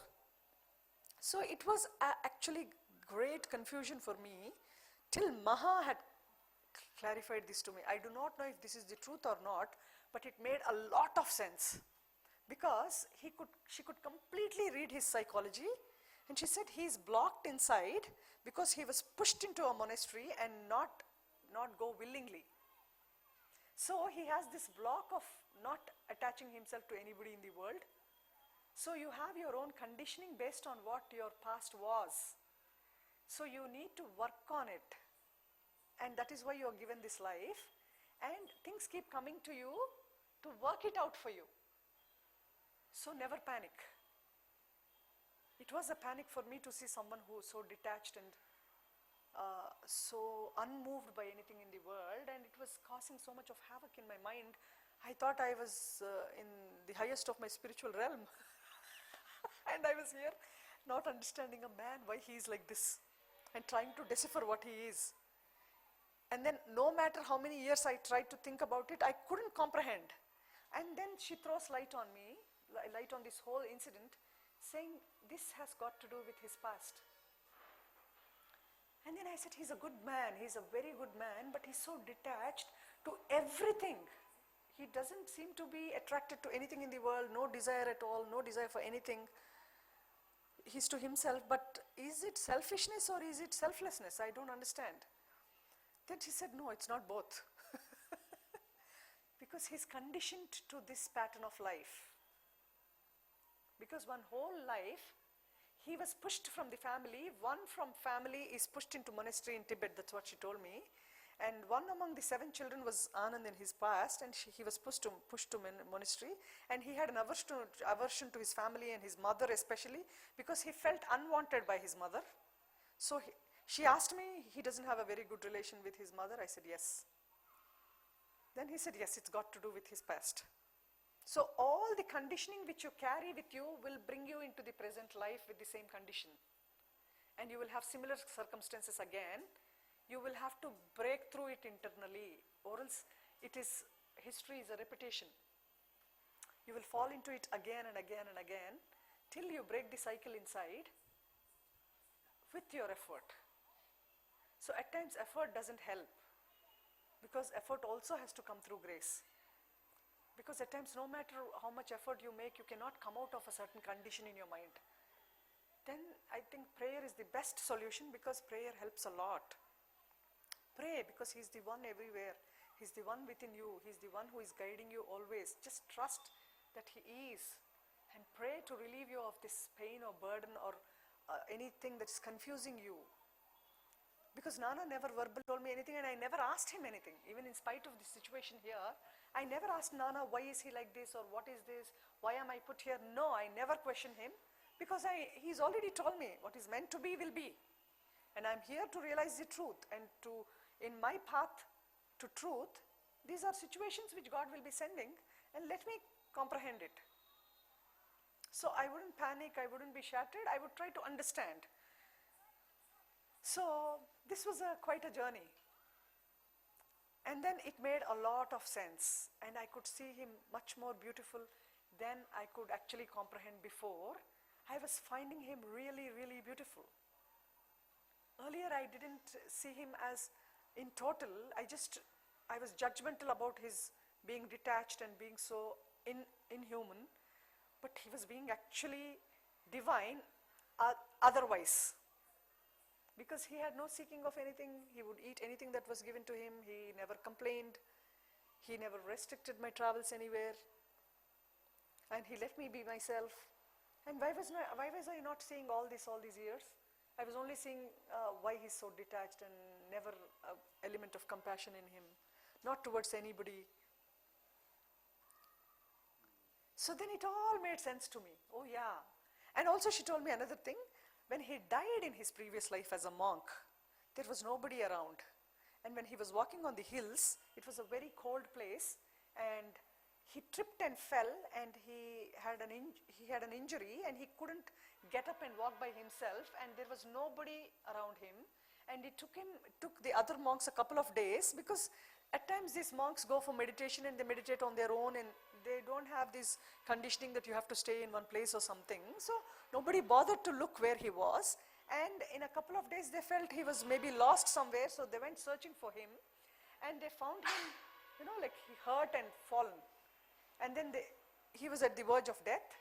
So it was actually great confusion for me till Maha had clarified this to me. I do not know if this is the truth or not, but it made a lot of sense, because she could completely read his psychology, and she said he is blocked inside because he was pushed into a monastery and not go willingly. So he has this block of not attaching himself to anybody in the world. So you have your own conditioning based on what your past was. So you need to work on it. And that is why you are given this life. And things keep coming to you to work it out for you. So never panic. It was a panic for me to see someone who is so detached and so unmoved by anything in the world, and it was causing so much of havoc in my mind. I thought I was in the highest of my spiritual realm. And I was here not understanding a man, why he is like this. and trying to decipher what he is. And then no matter how many years I tried to think about it, I couldn't comprehend. And then she throws light on me, light on this whole incident, saying this has got to do with his past. And then I said, he's a good man, he's a very good man, but he's so detached to everything. He doesn't seem to be attracted to anything in the world, no desire at all, no desire for anything. He's to himself, but is it selfishness or is it selflessness? I don't understand. Then she said, no, it's not both. Because he's conditioned to this pattern of life. Because one whole life, he was pushed from the family. One from family is pushed into monastery in Tibet, that's what she told me. And one among the 7 children was Anand in his past, and he was pushed to monastery. And he had an aversion to his family and his mother especially, because he felt unwanted by his mother. So she asked me, he doesn't have a very good relation with his mother. I said, yes. Then he said, yes, it's got to do with his past. So all the conditioning which you carry with you will bring you into the present life with the same condition. And you will have similar circumstances again. You will have to break through it internally, or else history is a repetition. You will fall into it again and again and again till you break the cycle inside with your effort. So at times effort doesn't help, because effort also has to come through grace. Because at times, no matter how much effort you make, you cannot come out of a certain condition in your mind. Then I think prayer is the best solution, because prayer helps a lot. Pray, because he's the one everywhere. He's the one within you. He's the one who is guiding you always. Just trust that he is, and pray to relieve you of this pain or burden or anything that's confusing you. Because Nana never verbally told me anything, and I never asked him anything. Even in spite of the situation here, I never asked Nana, why is he like this, or what is this, why am I put here? No, I never questioned him, because he's already told me what is meant to be will be. And I'm here to realize the truth, and in my path to truth, these are situations which God will be sending, and let me comprehend it. So I wouldn't panic, I wouldn't be shattered, I would try to understand. So this was quite a journey. And then it made a lot of sense, and I could see him much more beautiful than I could actually comprehend before. I was finding him really, really beautiful. Earlier I didn't see him as in total. I was judgmental about his being detached and being so inhuman, but he was being actually divine otherwise. Because he had no seeking of anything, he would eat anything that was given to him, he never complained, he never restricted my travels anywhere, and he let me be myself. And why was I not seeing all these years? I was only seeing why he's so detached and never an element of compassion in him, not towards anybody. So then it all made sense to me. Oh yeah. And also she told me another thing. When he died in his previous life as a monk, there was nobody around. And when he was walking on the hills, it was a very cold place, and he tripped and fell, and he had an injury, and he couldn't get up and walk by himself, and there was nobody around him. And it took the other monks a couple of days, because at times these monks go for meditation and they meditate on their own, and they don't have this conditioning that you have to stay in one place or something. So nobody bothered to look where he was, and in a couple of days they felt he was maybe lost somewhere, so they went searching for him, and they found him, like he hurt and fallen. And then he was at the verge of death,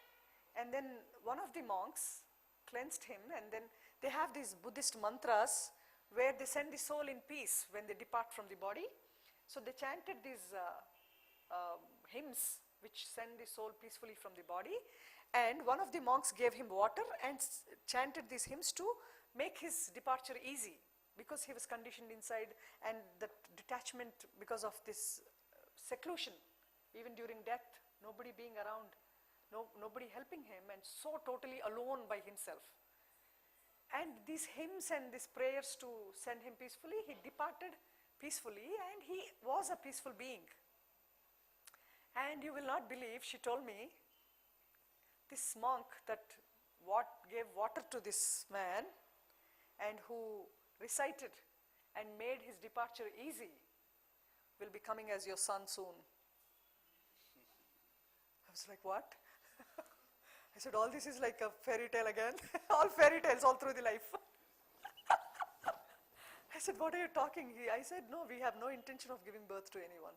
and then one of the monks cleansed him, and then they have these Buddhist mantras where they send the soul in peace when they depart from the body. So they chanted these hymns which send the soul peacefully from the body, and one of the monks gave him water and chanted these hymns to make his departure easy, because he was conditioned inside, and that detachment because of this seclusion, even during death, nobody being around, nobody helping him, and so totally alone by himself. And these hymns and these prayers to send him peacefully, he departed peacefully, and he was a peaceful being. And you will not believe, she told me, this monk that gave water to this man, and who recited and made his departure easy will be coming as your son soon. I was like, what? I said, all this is like a fairy tale again. All fairy tales all through the life. I said, what are you talking? I said, no, we have no intention of giving birth to anyone.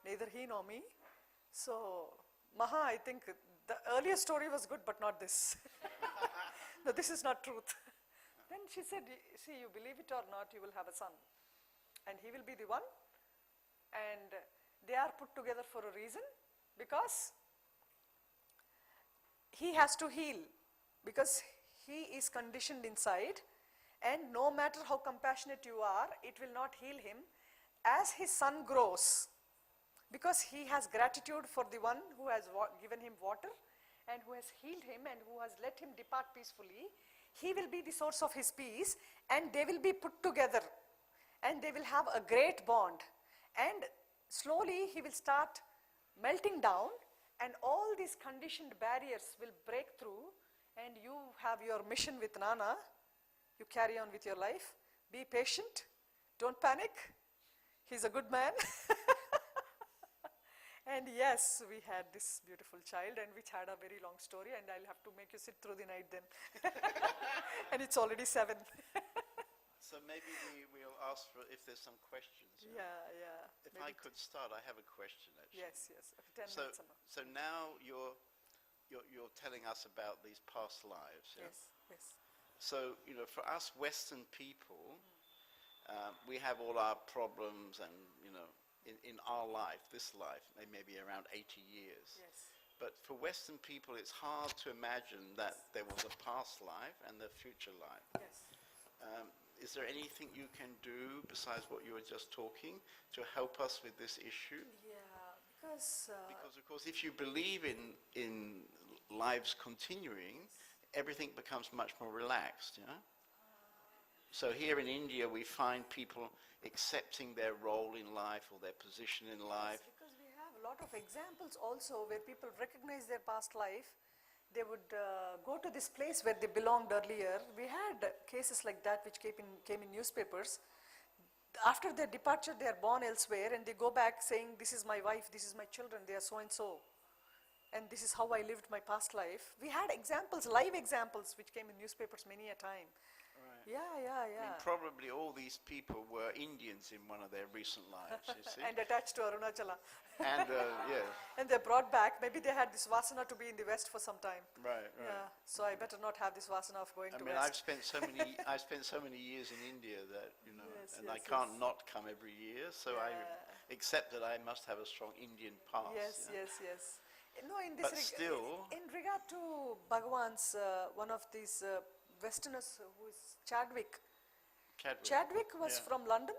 Neither he nor me. So, Maha, I think the earlier story was good, but not this. No, this is not truth. Then she said, see, you believe it or not, you will have a son. And he will be the one. And they are put together for a reason, because he has to heal, because he is conditioned inside, and no matter how compassionate you are, it will not heal him. As his son grows, because he has gratitude for the one who has given him water and who has healed him and who has let him depart peacefully, he will be the source of his peace, and they will be put together and they will have a great bond, and slowly he will start melting down, and all these conditioned barriers will break through, and you have your mission with Nana. You carry on with your life. Be patient. Don't panic. He's a good man. And yes, we had this beautiful child, and which had a very long story, and I'll have to make you sit through the night then. And it's already 7. So maybe we'll ask for if there's some questions. Yeah, yeah. If I could start, I have a question actually. Yes, yes. Okay, 10 minutes. So now you're telling us about these past lives. Yeah? Yes, yes. So, for us Western people, we have all our problems and, in our life, this life, maybe around 80 years. Yes. But for Western people, it's hard to imagine that there was a past life and a future life. Yes. Is there anything you can do besides what you were just talking to help us with this issue? Yeah, because Of course, if you believe in lives continuing, everything becomes much more relaxed, So here in India, we find people accepting their role in life or their position in life. yes, because we have a lot of examples also where people recognize their past life. They would go to this place where they belonged earlier. We had cases like that which came in newspapers. After their departure, they are born elsewhere, and they go back saying, this is my wife, this is my children, they are so and so. And this is how I lived my past life. We had examples, live examples, which came in newspapers many a time. Right. Yeah. I mean, probably all these people were Indians in one of their recent lives, you see. And attached to Arunachalam. And, yeah. And they brought back, maybe they had this vasana to be in the West for some time. Right. Yeah, so I better not have this vasana of going to West. I've spent so many years in India that, Yes, and yes, I can't yes. not come every year, so I accept that I must have a strong Indian past. Yes, yeah. yes. No, in this But still- in regard to Bhagwan's, one of these Westerners who is Chadwick. Chadwick was yeah. from London.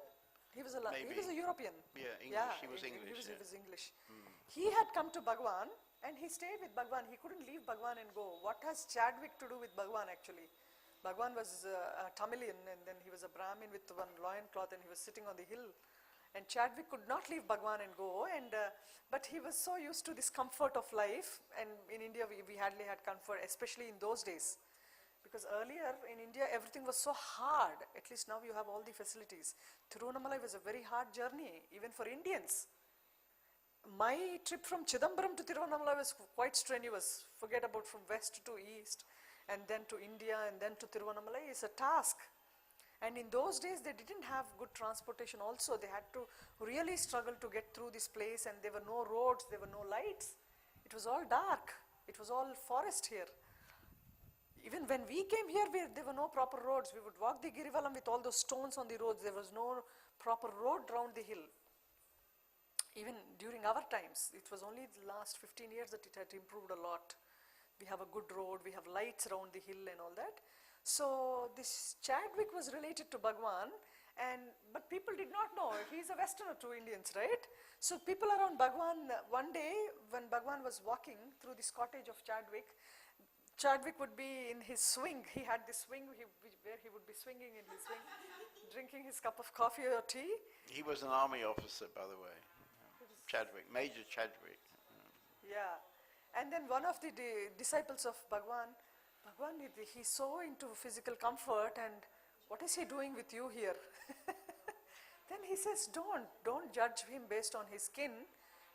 He was a Maybe. European. Yeah, English. He was English. He yeah. was English. He had come to Bhagwan, and he stayed with Bhagwan. He couldn't leave Bhagwan and go. What has Chadwick to do with Bhagwan actually? Bhagwan was a Tamilian, and then he was a Brahmin with one loincloth, and he was sitting on the hill. And Chadwick could not leave Bhagwan and go, but he was so used to this comfort of life, and in India we hardly had comfort, especially in those days. Because earlier in India everything was so hard, at least now you have all the facilities. Tiruvannamalai was a very hard journey, even for Indians. My trip from Chidambaram to Tiruvannamalai was quite strenuous. Forget about from west to east, and then to India, and then to Tiruvannamalai is a task. And in those days they didn't have good transportation also. They had to really struggle to get through this place, and there were no roads, there were no lights. It was all dark. It was all forest here. Even when we came here, there were no proper roads. We would walk the Girivalam with all those stones on the roads. There was no proper road round the hill. Even during our times, it was only the last 15 years that it had improved a lot. We have a good road, we have lights around the hill and all that. So this Chadwick was related to Bhagwan, but people did not know. He's a Westerner to Indians, right? So people around Bhagwan, one day when Bhagwan was walking through this cottage of Chadwick would be in his swing. He had this swing where he would be swinging in his swing, drinking his cup of coffee or tea. He was an army officer, by the way. Chadwick, Major Chadwick. Yeah. And then one of the disciples of Bhagwan, he's so into physical comfort, and what is he doing with you here? Then he says, don't judge him based on his skin.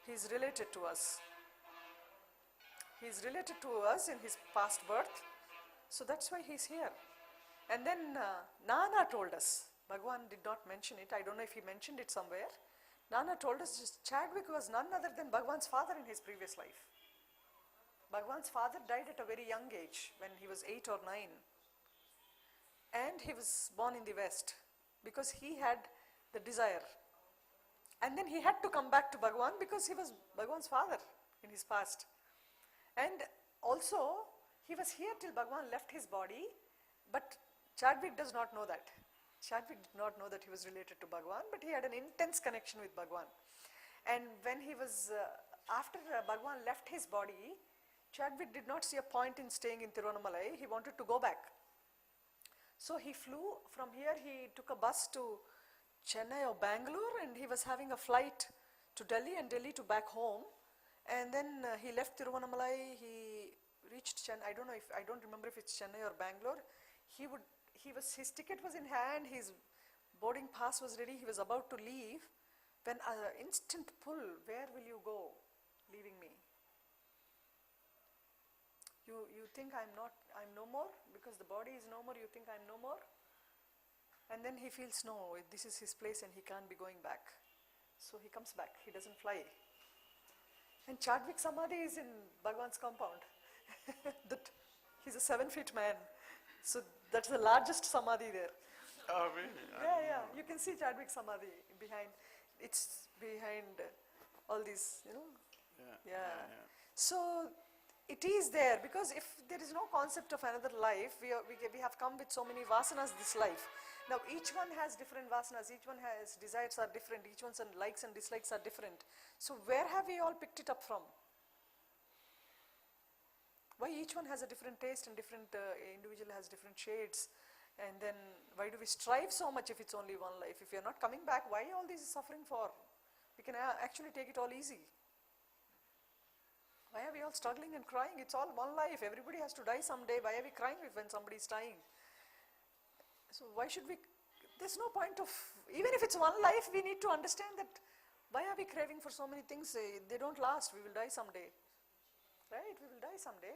He's related to us. He's related to us in his past birth. So that's why he's here. And then Nana told us, Bhagwan did not mention it, I don't know if he mentioned it somewhere. Nana told us Chadwick was none other than Bhagwan's father in his previous life. Bhagwan's father died at a very young age, when he was 8 or 9. And he was born in the West, because he had the desire. And then he had to come back to Bhagwan, because he was Bhagwan's father in his past. And also, he was here till Bhagwan left his body, but Chadwick does not know that. Chadwick did not know that he was related to Bhagwan, but he had an intense connection with Bhagwan. And when he was, after Bhagwan left his body, Chadwick did not see a point in staying in Tiruvannamalai. He wanted to go back. So he flew from here, he took a bus to Chennai or Bangalore, and he was having a flight to Delhi and Delhi to back home. And then he left Tiruvannamalai, he reached Chennai, I don't remember if it's Chennai or Bangalore. His ticket was in hand, his boarding pass was ready, he was about to leave, when an instant pull, where will you go, leaving me? You think I'm no more, because the body is no more, you think I'm no more? And then he feels, no, this is his place and he can't be going back. So he comes back, he doesn't fly. And Chadwick Samadhi is in Bhagwan's compound. He's a 7-foot man. So that's the largest Samadhi there. Oh, really? Yeah. You can see Chadwick Samadhi behind. It's behind all these, Yeah. So it is there, because if there is no concept of another life, we have come with so many vasanas this life. Now each one has different vasanas, each one has desires are different, each one's likes and dislikes are different. So where have we all picked it up from? Why each one has a different taste and different individual has different shades? And then why do we strive so much if it's only one life? If you're not coming back, why all this suffering for? We can actually take it all easy. Why are we all struggling and crying? It's all one life. Everybody has to die someday. Why are we crying when somebody's dying? So why should we, there's no point of, even if it's one life, we need to understand that why are we craving for so many things? They don't last. We will die someday. Right? We will die someday.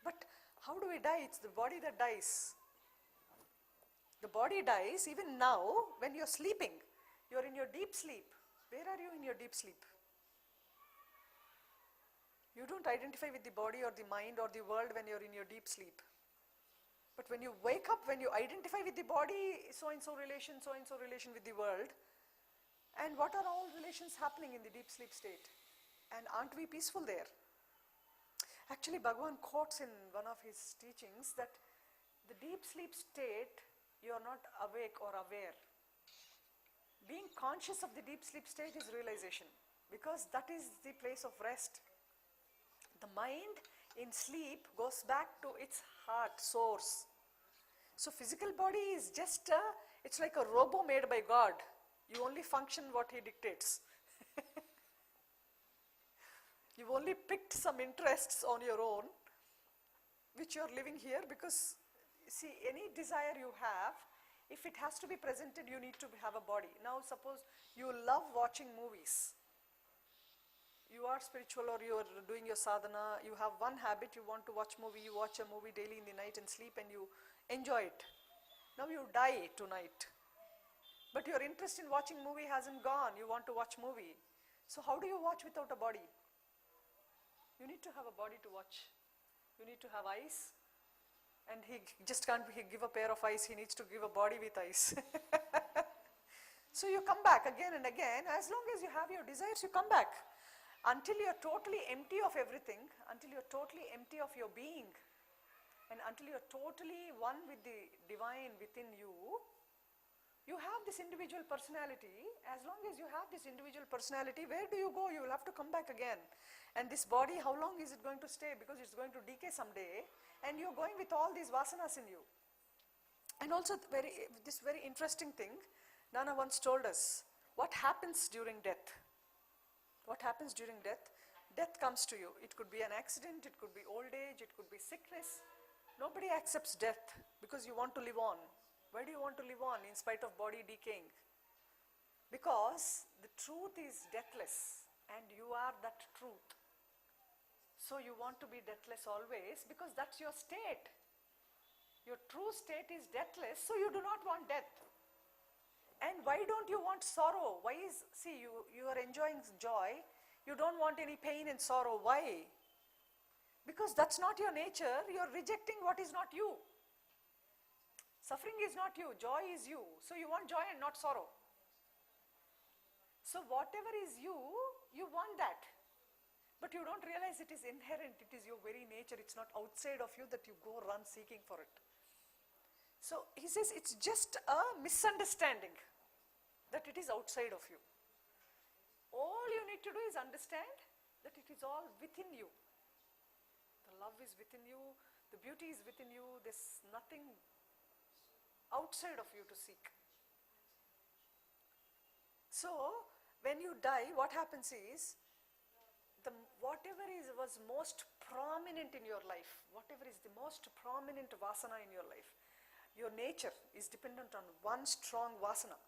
But how do we die? It's the body that dies. The body dies even now when you're sleeping. You're in your deep sleep. Where are you in your deep sleep? You don't identify with the body or the mind or the world when you're in your deep sleep. But when you wake up, when you identify with the body, so-and-so relation with the world, and what are all relations happening in the deep sleep state? And aren't we peaceful there? Actually, Bhagwan quotes in one of his teachings that the deep sleep state, you are not awake or aware. Being conscious of the deep sleep state is realization, because that is the place of rest. The mind in sleep goes back to its heart source. So physical body is just it's like a robo made by God. You only function what he dictates. You've only picked some interests on your own, which you're living here, because see, any desire you have, if it has to be presented, you need to have a body. Now suppose you love watching movies. You are spiritual or you are doing your sadhana, you have one habit, you want to watch movie, you watch a movie daily in the night and sleep and you enjoy it. Now you die tonight. But your interest in watching movie hasn't gone, you want to watch movie. So how do you watch without a body? You need to have a body to watch. You need to have eyes. And he just can't give a pair of eyes, he needs to give a body with eyes. So you come back again and again, as long as you have your desires, you come back. Until you're totally empty of everything, until you're totally empty of your being, and until you're totally one with the divine within you, you have this individual personality. As long as you have this individual personality, where do you go? You will have to come back again. And this body, how long is it going to stay? Because it's going to decay someday, and you're going with all these vasanas in you. And also this very interesting thing, Nana once told us, what happens during death? What happens during death? Death comes to you. It could be an accident, it could be old age, it could be sickness. Nobody accepts death because you want to live on. Why do you want to live on in spite of body decaying? Because the truth is deathless and you are that truth. So you want to be deathless always because that's your state. Your true state is deathless, so you do not want death. And why don't you want sorrow? You are enjoying joy, you don't want any pain and sorrow. Why? Because that's not your nature, you're rejecting what is not you. Suffering is not you, joy is you. So you want joy and not sorrow. So whatever is you, you want that. But you don't realize it is inherent, it is your very nature, it's not outside of you that you go run seeking for it. So he says it's just a misunderstanding that it is outside of you. All you need to do is understand that it is all within you. The love is within you, the beauty is within you, there's nothing outside of you to seek. So when you die, what happens is, whatever was most prominent in your life, whatever is the most prominent vasana in your life, your nature is dependent on one strong vasana.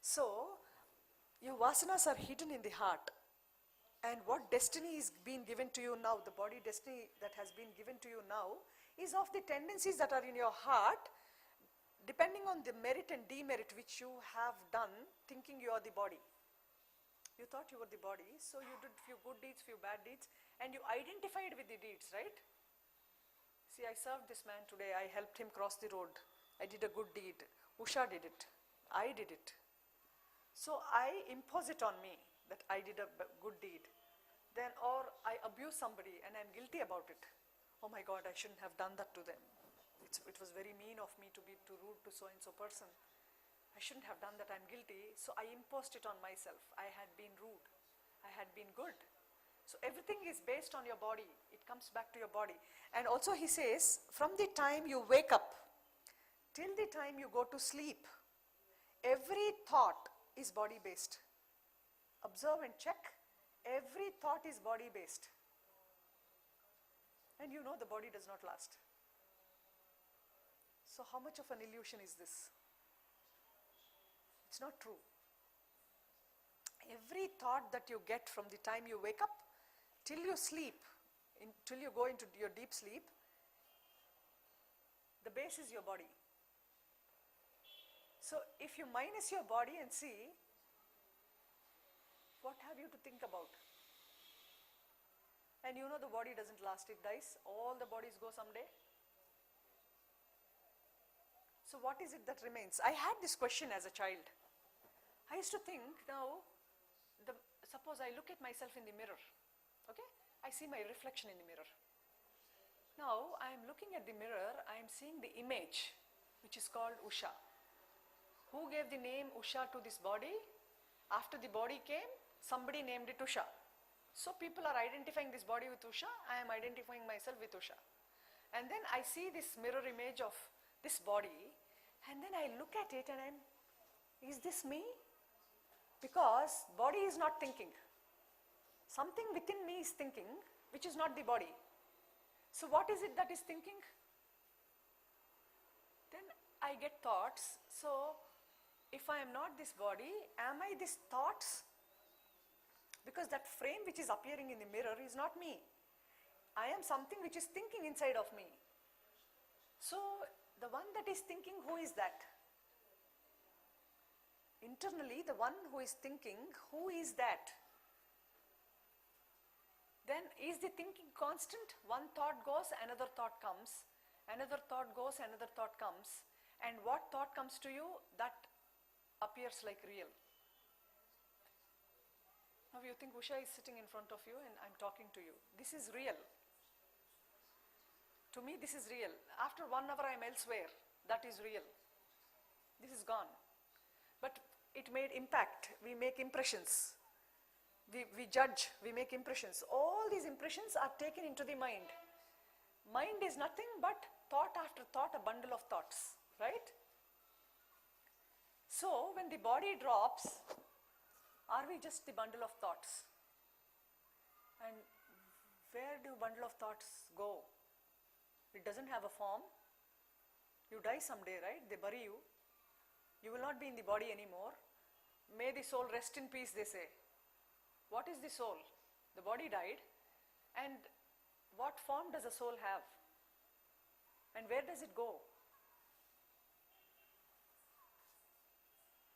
So, your vasanas are hidden in the heart. And what destiny is being given to you now, the body destiny that has been given to you now, is of the tendencies that are in your heart, depending on the merit and demerit which you have done, thinking you are the body. You thought you were the body, so you did few good deeds, few bad deeds, and you identified with the deeds, right? See, I served this man today, I helped him cross the road, I did a good deed, Usha did it, I did it. So I impose it on me that I did a good deed. Then, or I abuse somebody and I'm guilty about it. Oh my God, I shouldn't have done that to them. It was very mean of me to be too rude to so and so person. I shouldn't have done that, I'm guilty. So I imposed it on myself. I had been rude. I had been good. So everything is based on your body. It comes back to your body. And also he says, from the time you wake up till the time you go to sleep, every thought is body based. Observe and check. Every thought is body based. And you know the body does not last. So how much of an illusion is this? It's not true. Every thought that you get from the time you wake up till you sleep, till you go into your deep sleep, the base is your body. So if you minus your body and see, what have you to think about? And you know the body doesn't last, it dies. All the bodies go someday. So what is it that remains? I had this question as a child. I used to think, now, suppose I look at myself in the mirror, okay? I see my reflection in the mirror. Now, I am looking at the mirror, I am seeing the image, which is called Usha. Who gave the name Usha to this body? After the body came, somebody named it Usha. So people are identifying this body with Usha, I am identifying myself with Usha. And then I see this mirror image of this body, and then I look at it and is this me? Because body is not thinking. Something within me is thinking, which is not the body. So what is it that is thinking? Then I get thoughts. So if I am not this body, am I these thoughts? Because that frame which is appearing in the mirror is not me. I am something which is thinking inside of me. So the one that is thinking, who is that? Internally, the one who is thinking, who is that? Then is the thinking constant? One thought goes, another thought comes. Another thought goes, another thought comes. And what thought comes to you, that appears like real. Now you think Usha is sitting in front of you and I'm talking to you. This is real. To me, this is real. After 1 hour, I'm elsewhere. That is real. This is gone. But it made impact. We make impressions. We judge. We make impressions. All these impressions are taken into the mind. Mind is nothing but thought after thought, a bundle of thoughts, right? So when the body drops, are we just the bundle of thoughts? And where do bundle of thoughts go? It doesn't have a form. You die someday, right? They bury you. You will not be in the body anymore. May the soul rest in peace, they say. What is the soul? The body died. And what form does a soul have? And where does it go?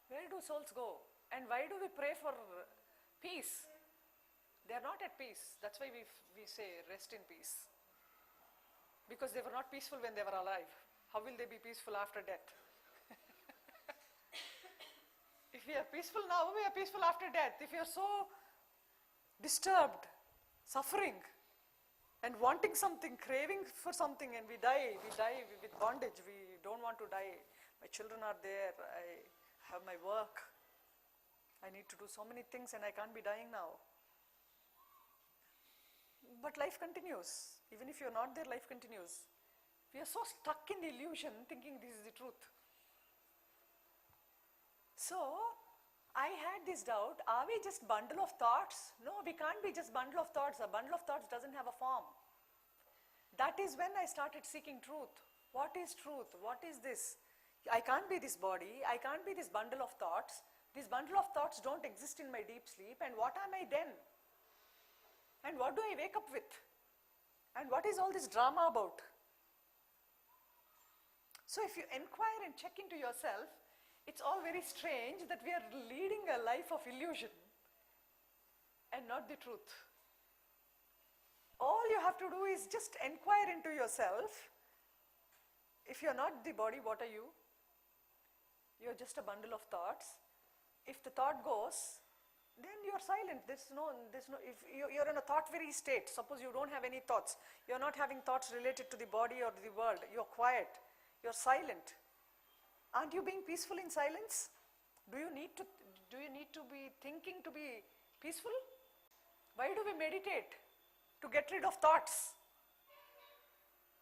Where do souls go? And why do we pray for peace? They are not at peace. That's why we say rest in peace. Because they were not peaceful when they were alive. How will they be peaceful after death? If we are peaceful now, we are peaceful after death. If you are so disturbed, suffering, and wanting something, craving for something, and we die with bondage. We don't want to die. My children are there. I have my work. I need to do so many things and I can't be dying now. But life continues. Even if you're not there, life continues. We are so stuck in the illusion thinking this is the truth. So, I had this doubt, are we just bundle of thoughts? No, we can't be just bundle of thoughts. A bundle of thoughts doesn't have a form. That is when I started seeking truth. What is truth? What is this? I can't be this body. I can't be this bundle of thoughts. This bundle of thoughts don't exist in my deep sleep. And what am I then? And what do I wake up with? And what is all this drama about? So if you inquire and check into yourself, it's all very strange that we are leading a life of illusion and not the truth. All you have to do is just inquire into yourself. If you're not the body, what are you? You're just a bundle of thoughts. If the thought goes, then you're silent. If you're in a thought-free state, suppose you don't have any thoughts, you're not having thoughts related to the body or the world, you're quiet, you're silent. Aren't you being peaceful in silence? Do you need to be thinking to be peaceful? Why do we meditate? To get rid of thoughts.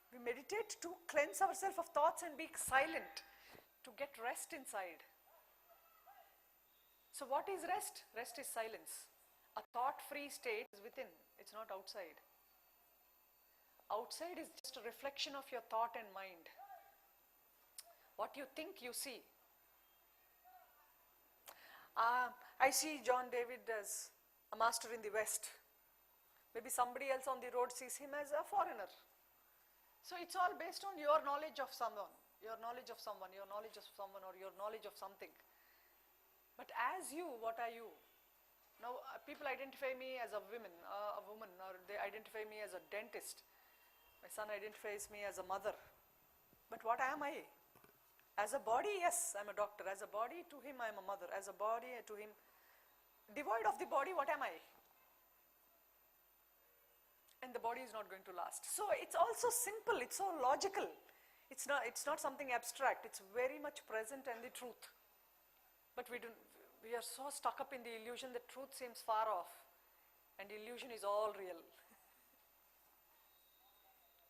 We meditate to cleanse ourselves of thoughts and be silent, to get rest inside. So what is rest? Rest is silence. A thought-free state is within, it's not outside. Outside is just a reflection of your thought and mind. What you think, you see. I see John David as a master in the West. Maybe somebody else on the road sees him as a foreigner. So it's all based on your knowledge of someone, your knowledge of someone, your knowledge of someone, or your knowledge of something. But as you, what are you? Now, people identify me as a woman, or they identify me as a dentist. My son identifies me as a mother. But what am I? As a body, yes, I'm a doctor. As a body, to him, I'm a mother. As a body, to him, devoid of the body, what am I? And the body is not going to last. So it's also simple, it's so logical. It's not something abstract, it's very much present and the truth. But we are so stuck up in the illusion that truth seems far off. And illusion is all real.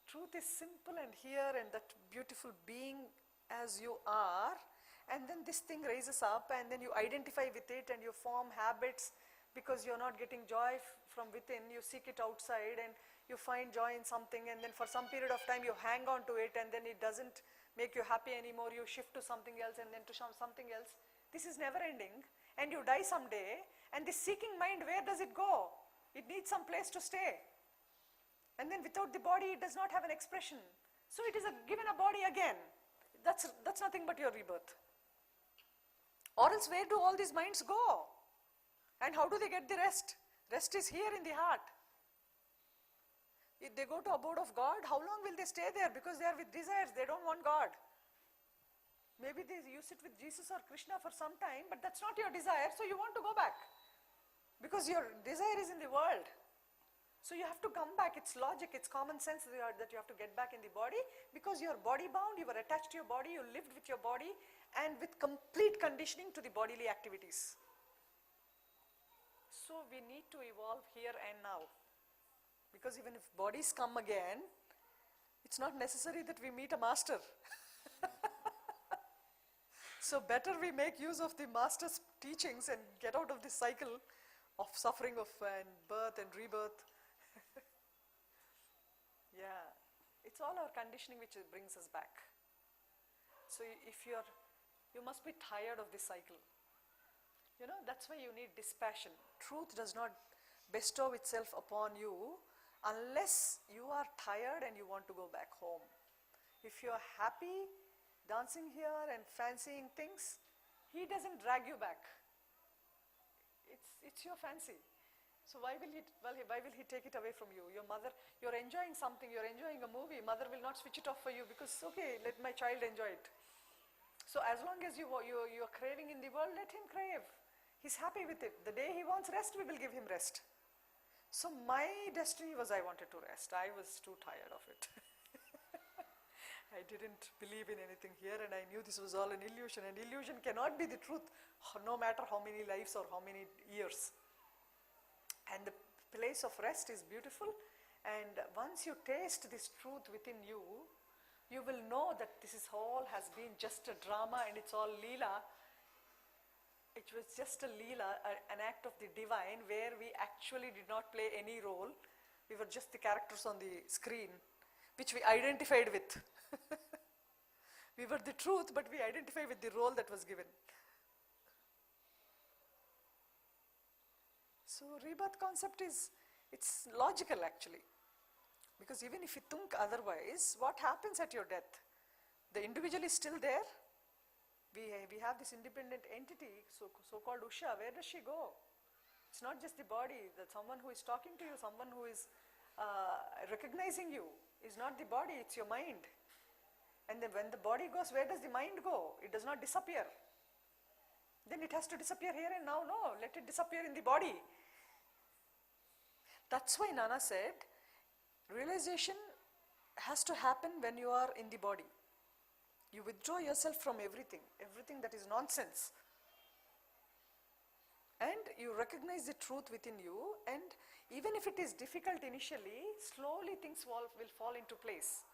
Truth is simple and here and that beautiful being as you are, and then this thing raises up and then you identify with it and you form habits because you're not getting joy from within, you seek it outside and you find joy in something, and then for some period of time you hang on to it and then it doesn't make you happy anymore, you shift to something else and then to something else. This is never ending and you die someday, and this seeking mind, where does it go? It needs some place to stay. And then without the body it does not have an expression. So it is given a body again. That's nothing but your rebirth. Or else where do all these minds go? And how do they get the rest? Rest is here in the heart. If they go to abode of God, how long will they stay there? Because they are with desires, they don't want God. Maybe you sit with Jesus or Krishna for some time, but that's not your desire, so you want to go back. Because your desire is in the world. So you have to come back, it's logic, it's common sense that you have to get back in the body, because you're body bound, you were attached to your body, you lived with your body and with complete conditioning to the bodily activities. So we need to evolve here and now, because even if bodies come again, it's not necessary that we meet a master. So better we make use of the master's teachings and get out of this cycle of suffering of birth and rebirth. Yeah, it's all our conditioning which brings us back. So if you must be tired of this cycle. You know, that's why you need dispassion. Truth does not bestow itself upon you unless you are tired and you want to go back home. If you're happy dancing here and fancying things, he doesn't drag you back. It's your fancy. So why will he take it away from you? Your mother, you're enjoying something, you're enjoying a movie, mother will not switch it off for you because, okay, let my child enjoy it. So as long as you're craving in the world, let him crave. He's happy with it. The day he wants rest, we will give him rest. So my destiny was I wanted to rest. I was too tired of it. I didn't believe in anything here and I knew this was all an illusion, and illusion cannot be the truth no matter how many lives or how many years. And the place of rest is beautiful, and once you taste this truth within you, you will know that this is all has been just a drama and it's all Leela. It was just a Leela, an act of the divine where we actually did not play any role. We were just the characters on the screen, which we identified with. We were the truth, but we identified with the role that was given. So rebirth concept it's logical actually. Because even if you think otherwise, what happens at your death? The individual is still there. We have this independent entity, so-called Usha. Where does she go? It's not just the body. That someone who is talking to you, someone who is recognizing you is not the body, it's your mind. And then when the body goes, where does the mind go? It does not disappear. Then it has to disappear here and now. No, let it disappear in the body. That's why Nana said, realization has to happen when you are in the body. You withdraw yourself from everything that is nonsense. And you recognize the truth within you, and even if it is difficult initially, slowly things will fall into place.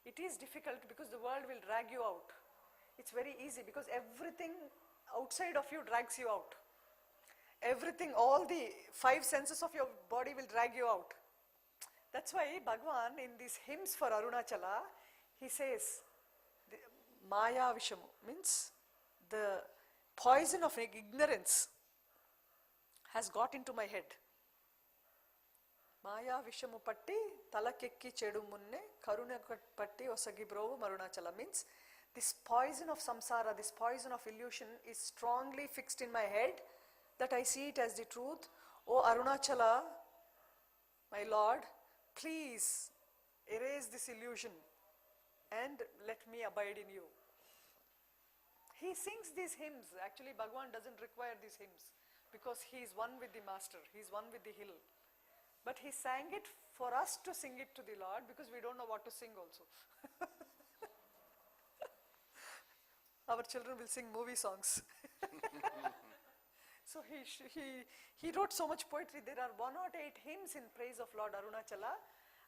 It is difficult because the world will drag you out. It's very easy because everything outside of you drags you out. Everything, all the 5 senses of your body will drag you out. That's why Bhagwan in these hymns for Arunachala, he says, Maya Vishamu means the poison of ignorance has got into my head. Maya Vishamu Patti Talakekki Chedu Munne Karuna Patti Osagi Brovu Arunachala means this poison of samsara, this poison of illusion is strongly fixed in my head that I see it as the truth. Oh Arunachala, my Lord, please erase this illusion and let me abide in you. He sings these hymns. Actually, Bhagwan doesn't require these hymns because he is one with the master, he is one with the hill. But he sang it for us to sing it to the Lord because we don't know what to sing also. Our children will sing movie songs. So he wrote so much poetry. There are 108 hymns in praise of Lord Arunachala,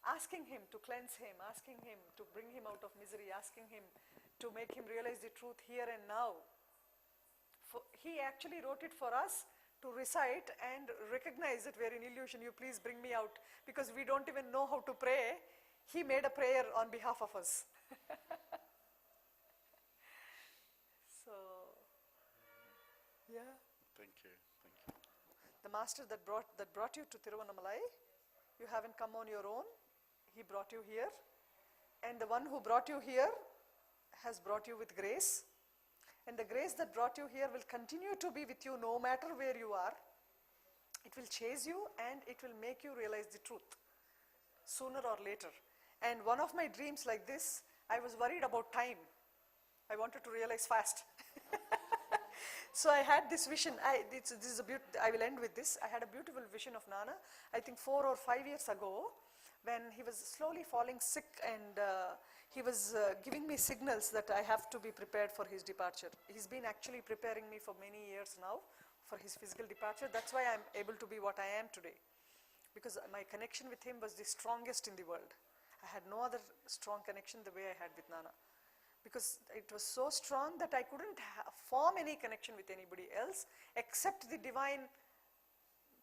asking him to cleanse him, asking him to bring him out of misery, asking him to make him realize the truth here and now. He actually wrote it for us to recite and recognize that we're in illusion. You please bring me out, because we don't even know how to pray. He made a prayer on behalf of us. So, yeah. Thank you. The master that brought you to Tiruvannamalai, you haven't come on your own. He brought you here, and the one who brought you here has brought you with grace, and the grace that brought you here will continue to be with you no matter where you are. It will chase you and it will make you realize the truth sooner or later. And one of my dreams like this, I was worried about time. I wanted to realize fast. So I had this vision. I will end with this. I had a beautiful vision of Nana, I think 4 or 5 years ago, when he was slowly falling sick, and he was giving me signals that I have to be prepared for his departure. He's been actually preparing me for many years now for his physical departure. That's why I'm able to be what I am today, because my connection with him was the strongest in the world. I had no other strong connection the way I had with Nana, because it was so strong that I couldn't form any connection with anybody else except the divine,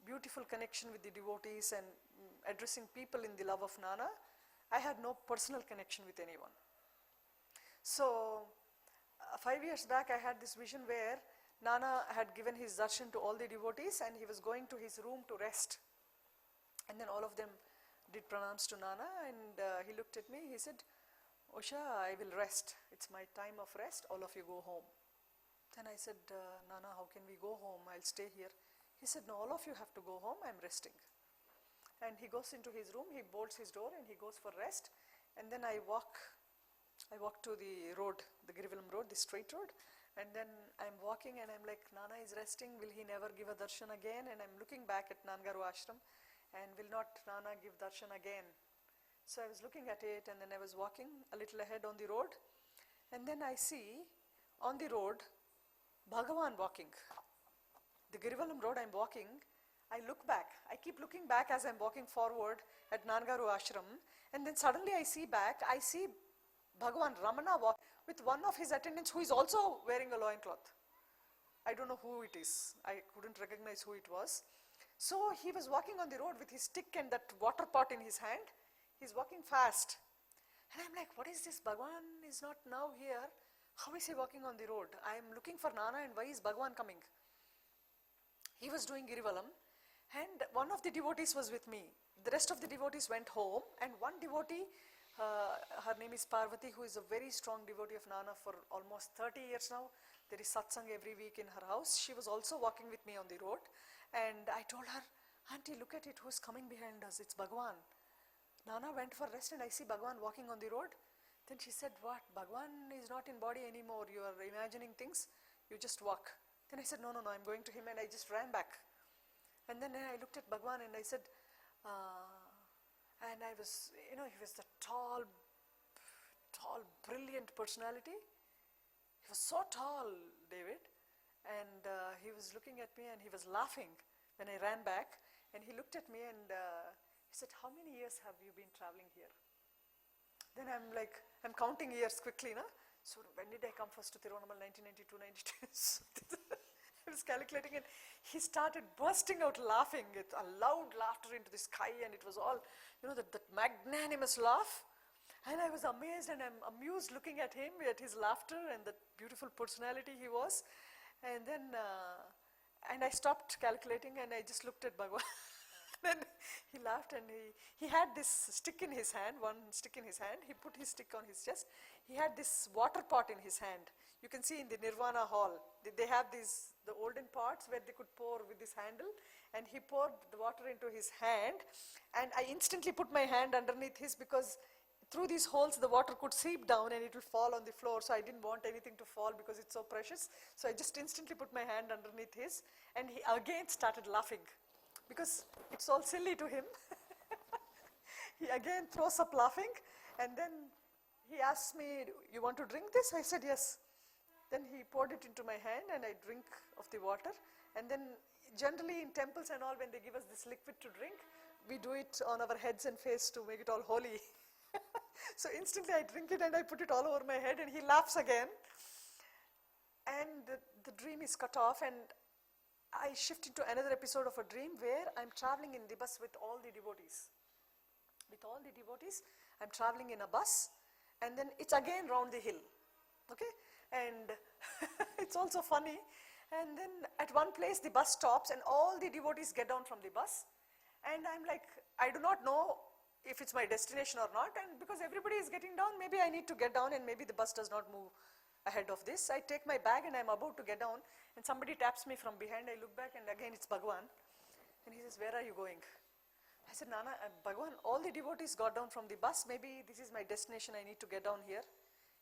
beautiful connection with the devotees and addressing people in the love of Nana. I had no personal connection with anyone. So 5 years back, I had this vision where Nana had given his darshan to all the devotees and he was going to his room to rest. And then all of them did pranams to Nana, and he looked at me, he said, Usha, I will rest. It's my time of rest, all of you go home. Then I said, Nana, how can we go home? I'll stay here. He said, no, all of you have to go home, I'm resting. And he goes into his room, he bolts his door and he goes for rest. And then I walk to the road, the Girivalam road, the straight road. And then I'm walking and I'm like, Nana is resting, will he never give a darshan again? And I'm looking back at Nangaru ashram, and will not Nana give darshan again? So I was looking at it, and then I was walking a little ahead on the road, and then I see on the road Bhagavan walking. The Girivalam road I'm walking, I look back. I keep looking back as I'm walking forward at Nangaru ashram, and then suddenly I see back, I see Bhagavan Ramana walk with one of his attendants who is also wearing a loincloth. I don't know who it is. I couldn't recognize who it was. So he was walking on the road with his stick and that water pot in his hand. He's walking fast. And I'm like, what is this? Bhagavan is not now here. How is he walking on the road? I'm looking for Nana, and why is Bhagavan coming? He was doing Girivalam, and one of the devotees was with me. The rest of the devotees went home, and one devotee, her name is Parvati, who is a very strong devotee of Nana for almost 30 years now. There is satsang every week in her house. She was also walking with me on the road, and I told her, Auntie, look at it, who's coming behind us? It's Bhagavan. Nana went for rest and I see Bhagavan walking on the road. Then she said, what? Bhagavan is not in body anymore. You are imagining things. You just walk. Then I said, no, I'm going to him, and I just ran back. And then I looked at Bhagavan and I said, and I was, he was the tall, brilliant personality. He was so tall, David. And he was looking at me and he was laughing when I ran back. And he looked at me and he said, how many years have you been traveling here? Then I'm like, I'm counting years quickly, no? So when did I come first to Tiruvannamal? 1992, 92. I was calculating, and he started bursting out laughing. It's a loud laughter into the sky, and it was all, that magnanimous laugh. And I was amazed, and I'm amused looking at him, at his laughter and the beautiful personality he was. And then, and I stopped calculating, and I just looked at Bhagavan. Then he laughed, and he had this stick in his hand, one stick in his hand. He put his stick on his chest. He had this water pot in his hand. You can see in the Nirvana hall, they have the olden pots where they could pour with this handle, and he poured the water into his hand, and I instantly put my hand underneath his, because through these holes the water could seep down and it will fall on the floor, so I didn't want anything to fall because it's so precious. So I just instantly put my hand underneath his, and he again started laughing, because it's all silly to him. He again throws up laughing, and then he asked me, you want to drink this? I said yes. Then he poured it into my hand, and I drink of the water. And then generally in temples and all, when they give us this liquid to drink, we do it on our heads and face to make it all holy. So instantly I drink it and I put it all over my head, and he laughs again. And the dream is cut off, and I shift into another episode of a dream where I'm traveling in the bus with all the devotees. With all the devotees, I'm traveling in a bus, and then it's again round the hill. Okay? And it's also funny. And then at one place the bus stops, and all the devotees get down from the bus. And I'm like, I do not know if it's my destination or not, and because everybody is getting down, maybe I need to get down, and maybe the bus does not move ahead of this. I take my bag and I'm about to get down, and somebody taps me from behind. I look back, and again it's Bhagavan. And he says, where are you going? I said, Nana, Bhagavan, all the devotees got down from the bus. Maybe this is my destination. I need to get down here.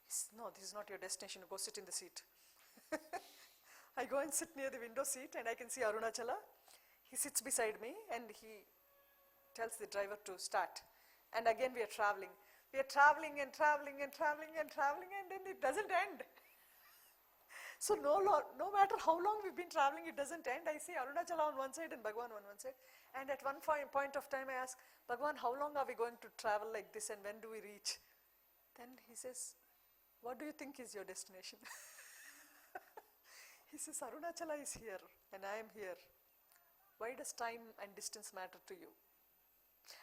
He says, no, this is not your destination. Go sit in the seat. I go and sit near the window seat, and I can see Arunachalam. He sits beside me, and he tells the driver to start. And again we are traveling. We are traveling and traveling and traveling and traveling, and then it doesn't end. So no matter how long we've been traveling, it doesn't end. I see Arunachalam on one side and Bhagavan on one side. And at one point of time I ask, Bhagavan, how long are we going to travel like this, and when do we reach? Then he says, what do you think is your destination? He says, Arunachalam is here and I am here. Why does time and distance matter to you?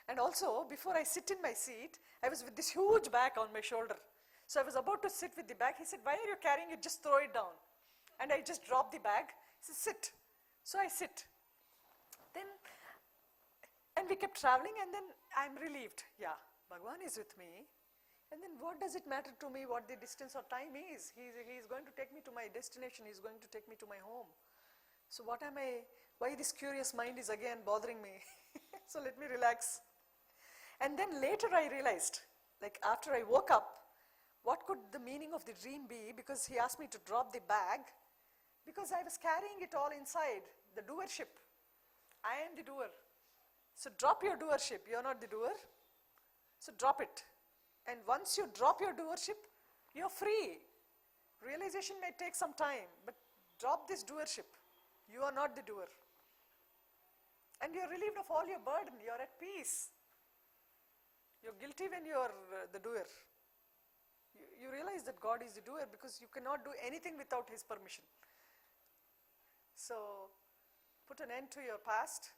And also, before I sit in my seat, I was with this huge bag on my shoulder. So I was about to sit with the bag. He said, why are you carrying it? Just throw it down. And I just dropped the bag. He said, sit. So I sit. Then, and we kept traveling, and then I'm relieved. Yeah, Bhagwan is with me. And then what does it matter to me what the distance or time is? He's going to take me to my destination. He's going to take me to my home. So what am I, why this curious mind is again bothering me? So let me relax. And then later I realized, like after I woke up, what could the meaning of the dream be? Because he asked me to drop the bag, because I was carrying it all inside, the doership. I am the doer. So drop your doership, you're not the doer. So drop it. And once you drop your doership, you're free. Realization may take some time, but drop this doership. You are not the doer. And you're relieved of all your burden, you're at peace. You're guilty when you're the doer. You realize that God is the doer because you cannot do anything without His permission. So, put an end to your past.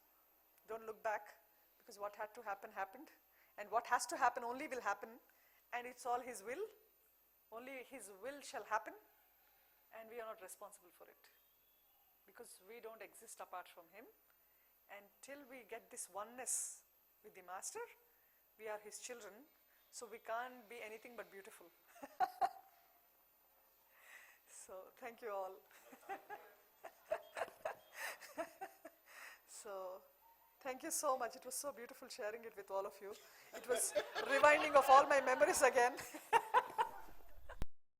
Don't look back, because what had to happen happened. And what has to happen only will happen. And it's all His will. Only His will shall happen. And we are not responsible for it. Because we don't exist apart from Him. And till we get this oneness with the Master, we are His children. So we can't be anything but beautiful. So thank you all. So thank you so much. It was so beautiful sharing it with all of you. It was rewinding of all my memories again.